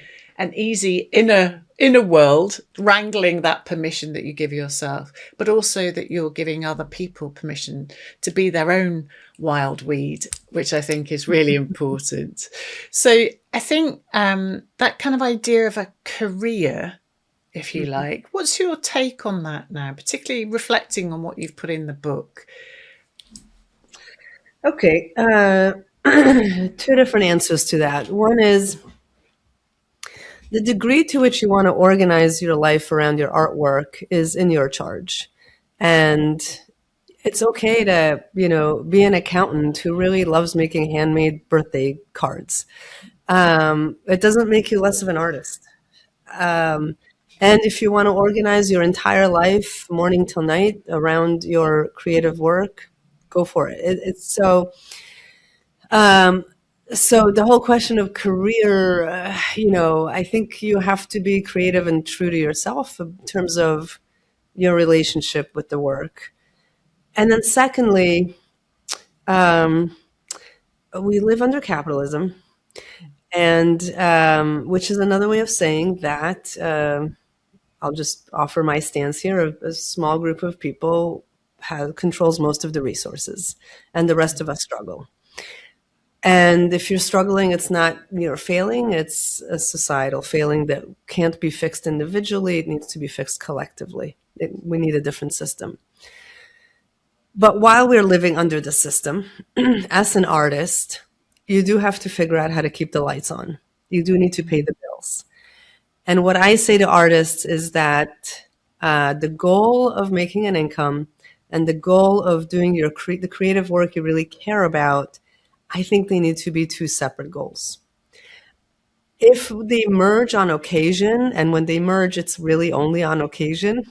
inner world, wrangling that permission that you give yourself, but also that you're giving other people permission to be their own wild weed, which I think is really important. So I think that kind of idea of a career, if you like, what's your take on that now, particularly reflecting on what you've put in the book? Okay. Two different answers to that. One is the degree to which you want to organize your life around your artwork is in your charge. And it's okay to, be an accountant who really loves making handmade birthday cards. It doesn't make you less of an artist. And if you want to organize your entire life, morning till night, around your creative work, go for it. It's so. So the whole question of career, I think you have to be creative and true to yourself in terms of your relationship with the work. And then secondly, um, we live under capitalism, and which is another way of saying that I'll just offer my stance here. A small group of people controls most of the resources, and the rest of us struggle. And if you're struggling, it's not you're failing, it's a societal failing that can't be fixed individually. It needs to be fixed collectively. We need a different system. But while we're living under the system, as an artist, you do have to figure out how to keep the lights on. You do need to pay the bills. And what I say to artists is that the goal of making an income and the goal of doing the creative work you really care about, I think they need to be two separate goals. If they merge on occasion, and when they merge, it's really only on occasion,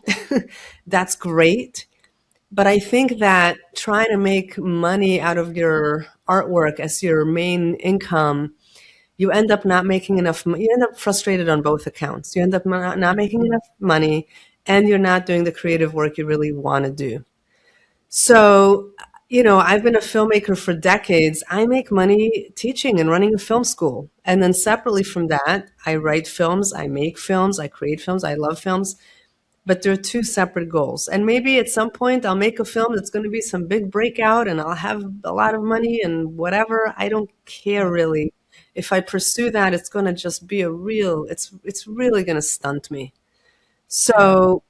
that's great. But I think that trying to make money out of your artwork as your main income, you end up not making enough. You end up frustrated on both accounts. You end up not making enough money, and you're not doing the creative work you really want to do. So, I've been a filmmaker for decades. I make money teaching and running a film school. And then separately from that, I write films, I make films, I create films, I love films. But they're two separate goals. And maybe at some point I'll make a film that's going to be some big breakout and I'll have a lot of money and whatever. I don't care really. If I pursue that, it's going to just be it's really going to stunt me. So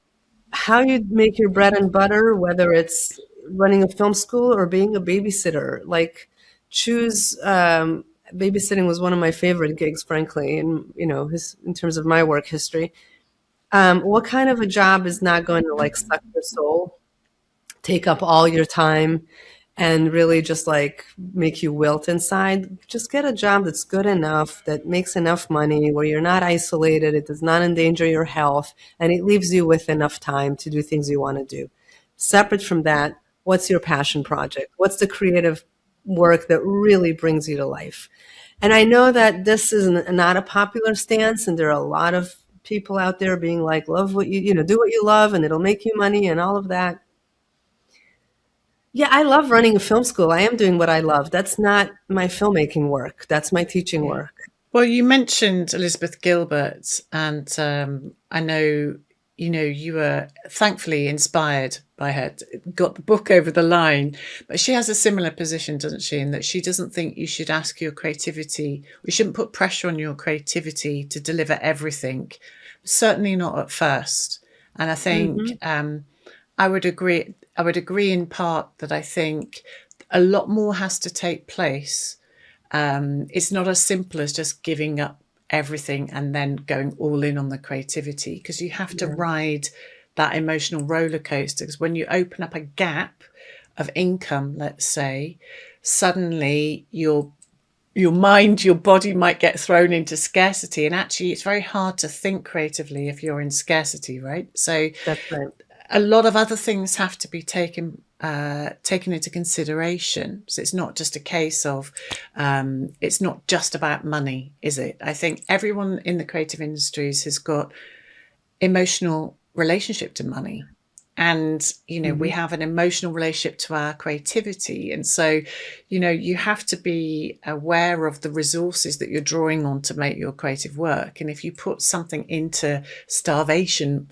how you make your bread and butter, whether it's running a film school or being a babysitter, like choose, babysitting was one of my favorite gigs, frankly, and in terms of my work history. What kind of a job is not going to like suck your soul, take up all your time, and really just like make you wilt inside? Just get a job that's good enough, that makes enough money, where you're not isolated, it does not endanger your health, and it leaves you with enough time to do things you want to do. Separate from that, what's your passion project? What's the creative work that really brings you to life? And I know that this is not a popular stance, and there are a lot of people out there being like, love what do what you love and it'll make you money and all of that. Yeah, I love running a film school. I am doing what I love. That's not my filmmaking work. That's my teaching work. Well, you mentioned Elizabeth Gilbert, and I know, you were thankfully inspired by her, got the book over the line, but she has a similar position, doesn't she, in that she doesn't think you should ask your creativity, we shouldn't put pressure on your creativity to deliver everything, certainly not at first. And I think I would agree in part that I think a lot more has to take place. It's not as simple as just giving up everything and then going all in on the creativity, because you have to ride that emotional roller coaster. Because when you open up a gap of income, let's say, suddenly your mind, your body might get thrown into scarcity, and actually it's very hard to think creatively if you're in scarcity, right? So that's right. A lot of other things have to be taken into consideration. So it's not just a case of, it's not just about money, is it? I think everyone in the creative industries has got emotional relationship to money. And, we have an emotional relationship to our creativity. And so, you have to be aware of the resources that you're drawing on to make your creative work. And if you put something into starvation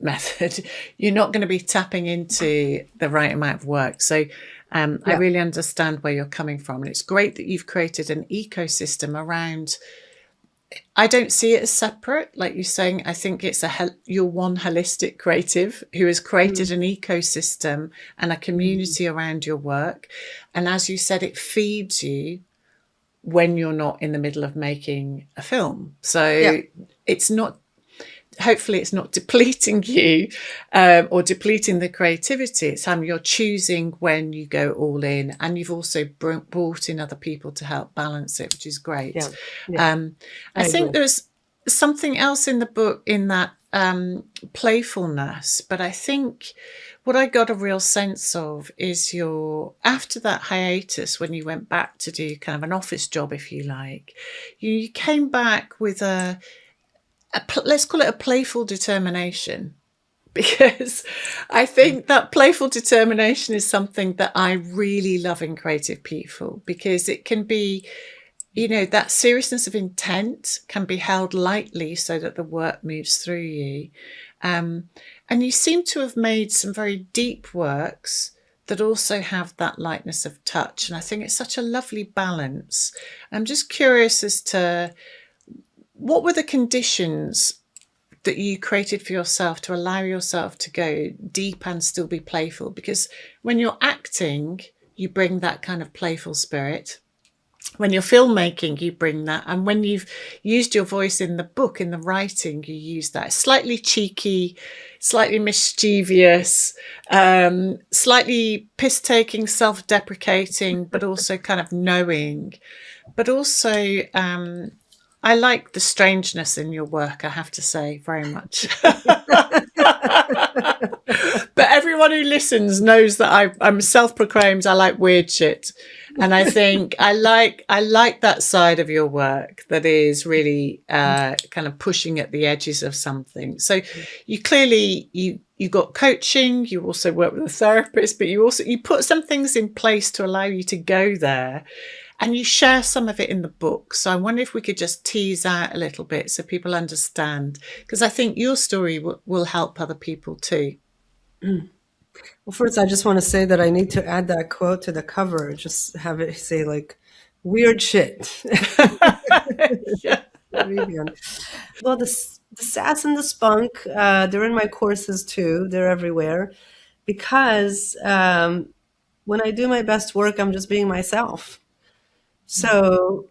method, you're not going to be tapping into the right amount of work. So I really understand where you're coming from. And it's great that you've created an ecosystem around. I don't see it as separate, like you're saying. I think it's you're one holistic creative who has created an ecosystem and a community around your work. And as you said, it feeds you when you're not in the middle of making a film. So it's not, hopefully it's not depleting you or depleting the creativity. It's you're choosing when you go all in, and you've also brought in other people to help balance it, which is great. I think there's something else in the book, in that playfulness, but I think what I got a real sense of is after that hiatus, when you went back to do kind of an office job, if you like, you came back with let's call it a playful determination. because I think that playful determination is something that I really love in creative people, because it can be, that seriousness of intent can be held lightly so that the work moves through you. Um, and you seem to have made some very deep works that also have that lightness of touch. And I think it's such a lovely balance. I'm just curious as to what were the conditions that you created for yourself to allow yourself to go deep and still be playful? Because when you're acting, you bring that kind of playful spirit. When you're filmmaking, you bring that. And when you've used your voice in the book, in the writing, you use that. Slightly cheeky, slightly mischievous, slightly piss-taking, self-deprecating, but also kind of knowing. But also, I like the strangeness in your work, I have to say, very much. But everyone who listens knows that I'm self-proclaimed. I like weird shit, and I think I like that side of your work that is really kind of pushing at the edges of something. So you clearly you got coaching. You also work with a therapist, but you put some things in place to allow you to go there. And you share some of it in the book. So I wonder if we could just tease out a little bit so people understand, because I think your story will help other people too. Well, first, I just want to say that I need to add that quote to the cover. Just have it say like weird shit. Yeah. Well, the sass and the spunk, they're in my courses too. They're everywhere because when I do my best work, I'm just being myself. So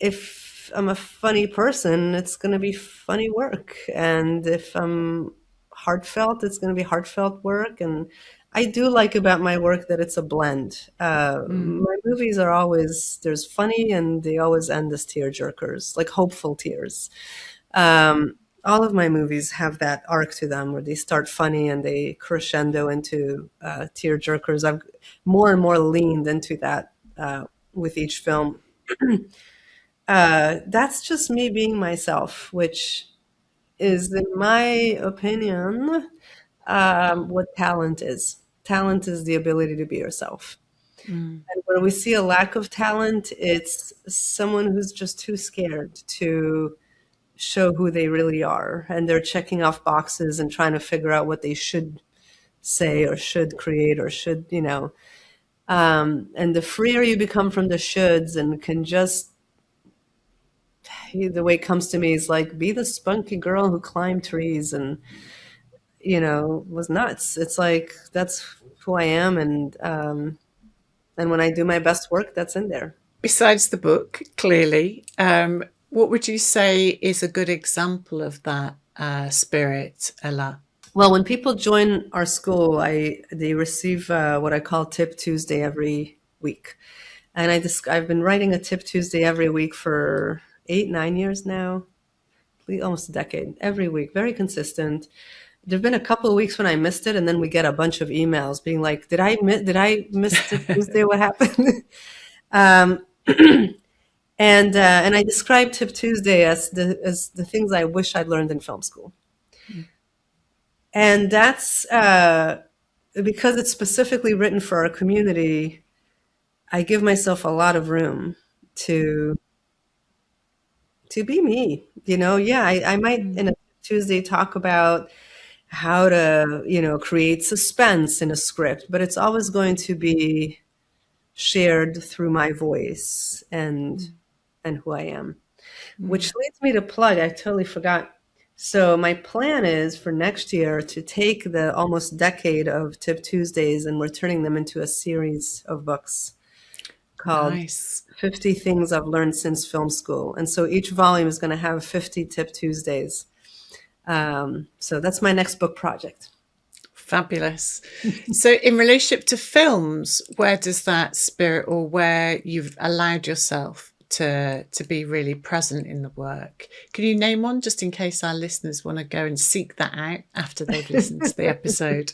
if I'm a funny person, it's going to be funny work. And if I'm heartfelt, it's going to be heartfelt work. And I do like about my work that it's a blend. My movies are always, there's funny and they always end as tear jerkers, like hopeful tears. All of my movies have that arc to them where they start funny and they crescendo into tear jerkers. I've more and more leaned into that with each film. That's just me being myself, which is, in my opinion, what talent is. Talent is the ability to be yourself. Mm. And when we see a lack of talent, it's someone who's just too scared to show who they really are. And they're checking off boxes and trying to figure out what they should say or should create or should, and the freer you become from the shoulds and can just, the way it comes to me is like, be the spunky girl who climbed trees and, was nuts. It's like, that's who I am. And when I do my best work, that's in there. Besides the book, clearly, what would you say is a good example of that spirit, Ela? Well, when people join our school, they receive what I call Tip Tuesday every week. And I've been writing a Tip Tuesday every week for 8-9 years now, almost a decade, every week, very consistent. There've been a couple of weeks when I missed it, and then we get a bunch of emails being like, "Did I miss Tip Tuesday? What happened?" And I describe Tip Tuesday as the things I wish I'd learned in film school, and that's because it's specifically written for our community. I give myself a lot of room to be me. Yeah, I might in a Tuesday talk about how to, create suspense in a script, but it's always going to be shared through my voice and who I am. Which leads me to plug, I totally forgot. So my plan is for next year to take the almost decade of Tip Tuesdays and we're turning them into a series of books called Nice. 50 Things I've Learned Since Film School. And so each volume is going to have 50 Tip Tuesdays. So that's my next book project. Fabulous. So in relationship to films, where does that spirit, or where you've allowed yourself to be really present in the work, can you name one, just in case our listeners want to go and seek that out after they've listened to the episode?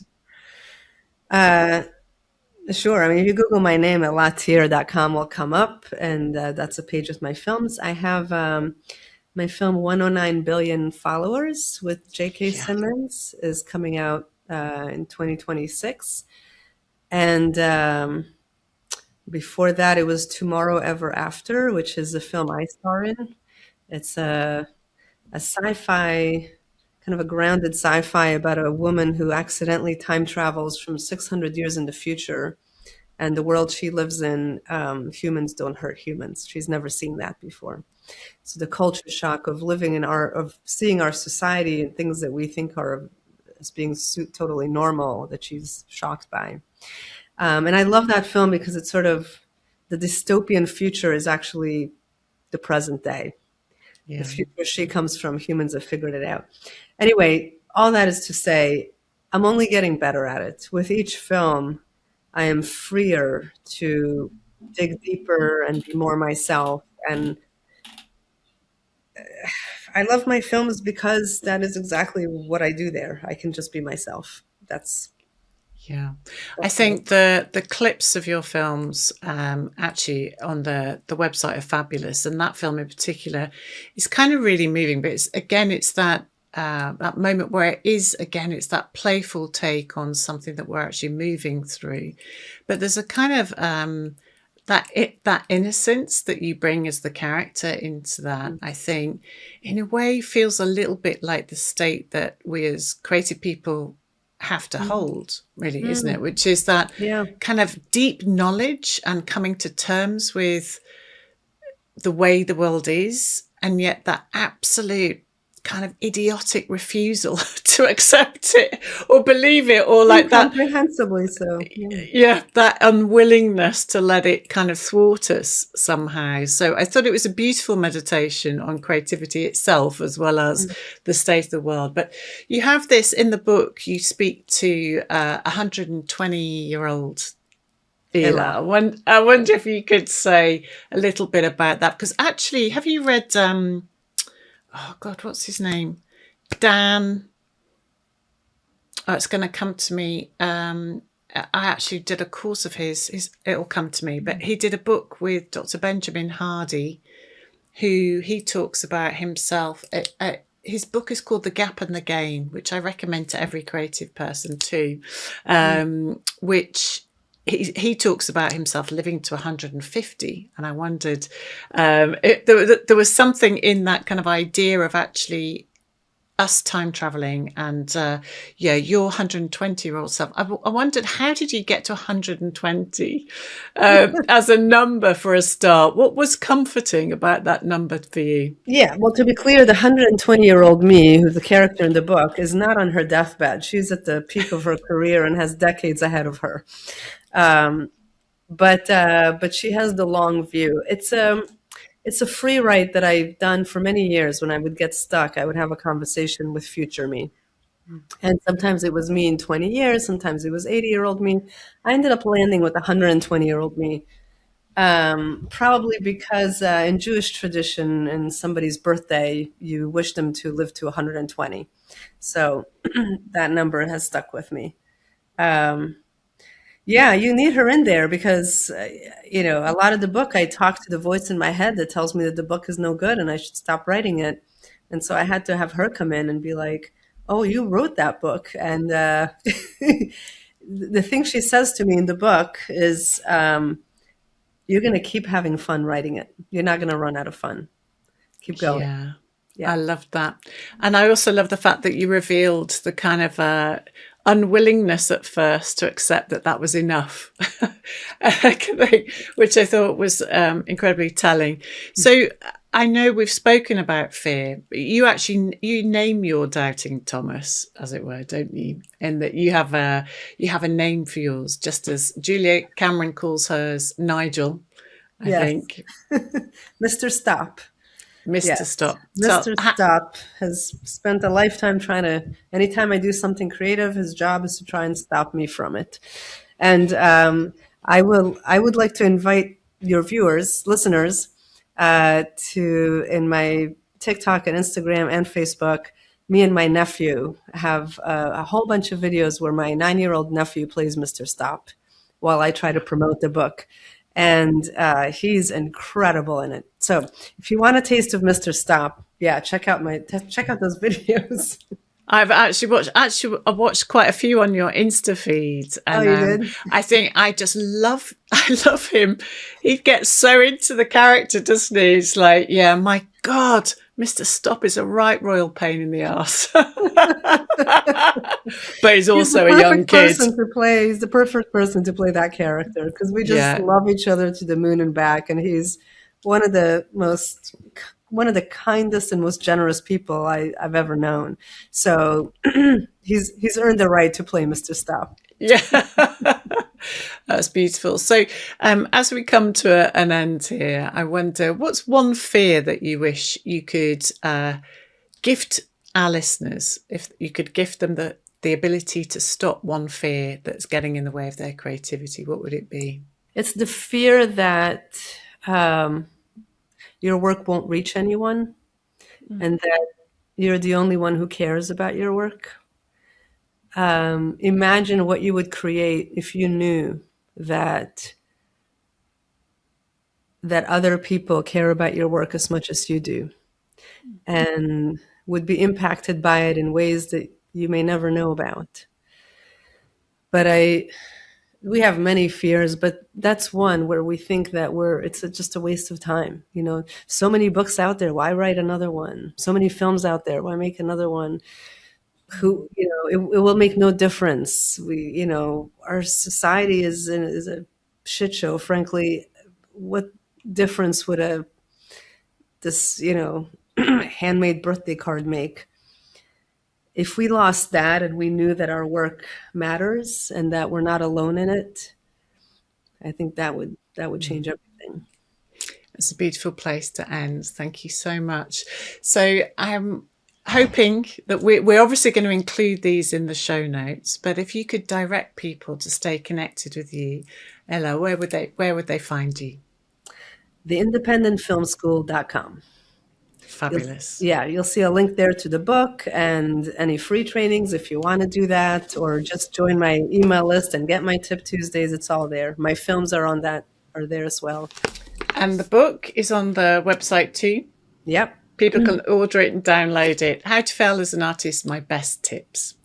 Sure. I mean, if you Google my name, elathier.com will come up, and that's a page with my films. I have My film 109 Billion Followers with J.K. Yeah. Simmons is coming out in 2026. And before that, it was Tomorrow Ever After, which is a film I star in. It's a sci-fi, kind of a grounded sci-fi about a woman who accidentally time travels from 600 years in the future. And the world she lives in, humans don't hurt humans. She's never seen that before. So the culture shock of living in of seeing our society and things that we think are as being totally normal, that she's shocked by. And I love that film because it's sort of, the dystopian future is actually the present day. The Yeah. future she comes from, humans have figured it out. Anyway, all that is to say, I'm only getting better at it. With each film, I am freer to dig deeper and be more myself. And I love my films because that is exactly what I do there. I can just be myself. Yeah, I That's think the clips of your films actually on the website are fabulous, and that film in particular is kind of really moving. But it's that that moment where it's that playful take on something that we're actually moving through. But there's a kind of that innocence that you bring as the character into that, I think, in a way feels a little bit like the state that we as creative people have to hold, really, isn't it? Which is that yeah. kind of deep knowledge and coming to terms with the way the world is, and yet that absolute kind of idiotic refusal to accept it or believe it, or like that, Incomprehensibly so. Yeah. yeah, that unwillingness to let it kind of thwart us somehow. So I thought it was a beautiful meditation on creativity itself as well as the state of the world. But you have this in the book, you speak to 120-year-old Ela. Ela. I wonder if you could say a little bit about that, because actually, have you read oh God, what's his name? Dan. Oh, it's going to come to me. I actually did a course of his. It'll come to me. But he did a book with Dr. Benjamin Hardy, who he talks about himself. His book is called The Gap and the Gain, which I recommend to every creative person too, which he talks about himself living to 150. And I wondered, there was something in that kind of idea of actually us time traveling and your 120-year-old self. I wondered, how did you get to 120 as a number for a start? What was comforting about that number for you? Yeah, well, to be clear, the 120-year-old me, who's the character in the book, is not on her deathbed. She's at the peak of her career and has decades ahead of her. But she has the long view. It's a free write that I've done for many years. When I would get stuck, I would have a conversation with future me. And sometimes it was me in 20 years, sometimes it was 80-year-old me. I ended up landing with 120-year-old me. Probably because in Jewish tradition, in somebody's birthday, you wish them to live to 120. So that number has stuck with me. Yeah, you need her in there because, a lot of the book, I talk to the voice in my head that tells me that the book is no good and I should stop writing it. And so I had to have her come in and be like, oh, you wrote that book. And the thing she says to me in the book is, you're going to keep having fun writing it. You're not going to run out of fun. Keep going. Yeah. Yeah. I love that. And I also love the fact that you revealed the kind of unwillingness at first to accept that was enough, which I thought was incredibly telling. So I know we've spoken about fear, but you name your doubting Thomas, as it were, don't you? And that you have a name for yours, just as Julia Cameron calls hers Nigel, I think. Mr. Stop. Mr. Yes. Stop. Mr. Stop has spent a lifetime trying to, anytime I do something creative, his job is to try and stop me from it. And I would like to invite your listeners, to, in my TikTok and Instagram and Facebook, me and my nephew have a whole bunch of videos where my 9-year-old nephew plays Mr. Stop while I try to promote the book. And he's incredible in it. So if you want a taste of Mr. Stop, yeah, check out those videos. I've watched quite a few on your Insta feed, Oh, and you did? I think I love him. He gets so into the character, doesn't he? He's like, yeah, my God, Mr. Stop is a right royal pain in the ass. But he's He's the also a young perfect kid. person to play. He's the perfect person to play that character because we just Yeah. love each other to the moon and back. And he's one of the kindest and most generous people I've ever known. So he's earned the right to play Mr. Stop. Yeah. That's beautiful. So, as we come to an end here, I wonder, what's one fear that you wish you could gift our listeners, if you could gift them the ability to stop one fear that's getting in the way of their creativity? What would it be? It's the fear that your work won't reach anyone and that you're the only one who cares about your work. Imagine what you would create if you knew that other people care about your work as much as you do and would be impacted by it in ways that you may never know about. But we have many fears, but that's one where we think that it's just a waste of time. So many books out there, why write another one? So many films out there, why make another one? It will make no difference. Our society is a shit show, frankly. What difference would this handmade birthday card make? If we lost that and we knew that our work matters and that we're not alone in it, I think that would change everything. It's a beautiful place to end. Thank you so much. So I'm hoping that we're obviously going to include these in the show notes, but if you could direct people to stay connected with you, Ela, where would they find you? theindependentfilmschool.com. Fabulous. You'll see a link there to the book and any free trainings if you want to do that, or just join my email list and get my Tip Tuesdays. It's all there. My films are there as well. And the book is on the website too. Yep. People can order it and download it. How to Fail as an Artist, My Best Tips.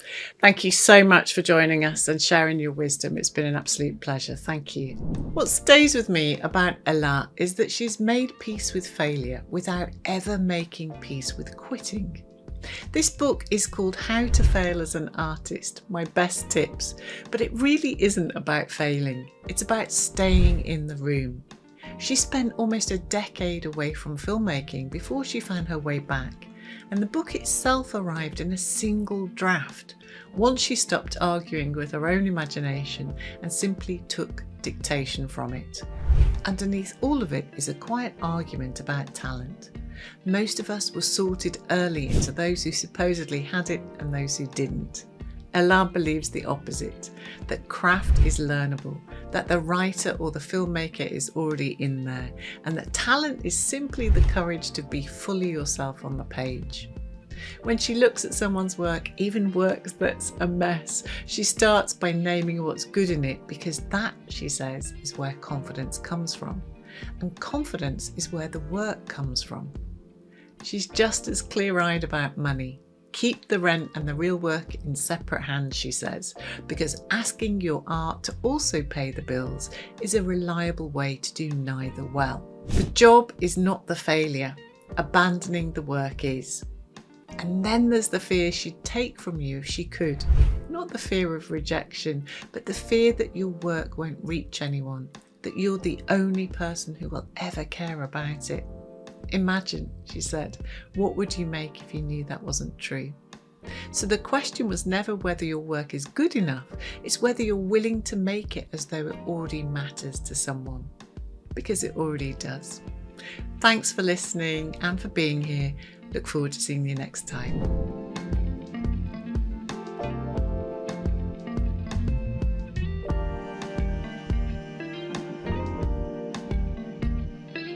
Thank you so much for joining us and sharing your wisdom. It's been an absolute pleasure. Thank you. What stays with me about Ela is that she's made peace with failure without ever making peace with quitting. This book is called How to Fail as an Artist, My Best Tips, but it really isn't about failing. It's about staying in the room. She spent almost a decade away from filmmaking before she found her way back, and the book itself arrived in a single draft once she stopped arguing with her own imagination and simply took dictation from it. Underneath all of it is a quiet argument about talent. Most of us were sorted early into those who supposedly had it and those who didn't. Ela believes the opposite, that craft is learnable, that the writer or the filmmaker is already in there, and that talent is simply the courage to be fully yourself on the page. When she looks at someone's work, even work that's a mess, she starts by naming what's good in it, because that, she says, is where confidence comes from. And confidence is where the work comes from. She's just as clear-eyed about money. Keep the rent and the real work in separate hands, she says, because asking your art to also pay the bills is a reliable way to do neither well. The job is not the failure. Abandoning the work is. And then there's the fear she'd take from you if she could. Not the fear of rejection, but the fear that your work won't reach anyone, that you're the only person who will ever care about it. Imagine, she said, what would you make if you knew that wasn't true? So the question was never whether your work is good enough, it's whether you're willing to make it as though it already matters to someone. Because it already does. Thanks for listening and for being here. Look forward to seeing you next time.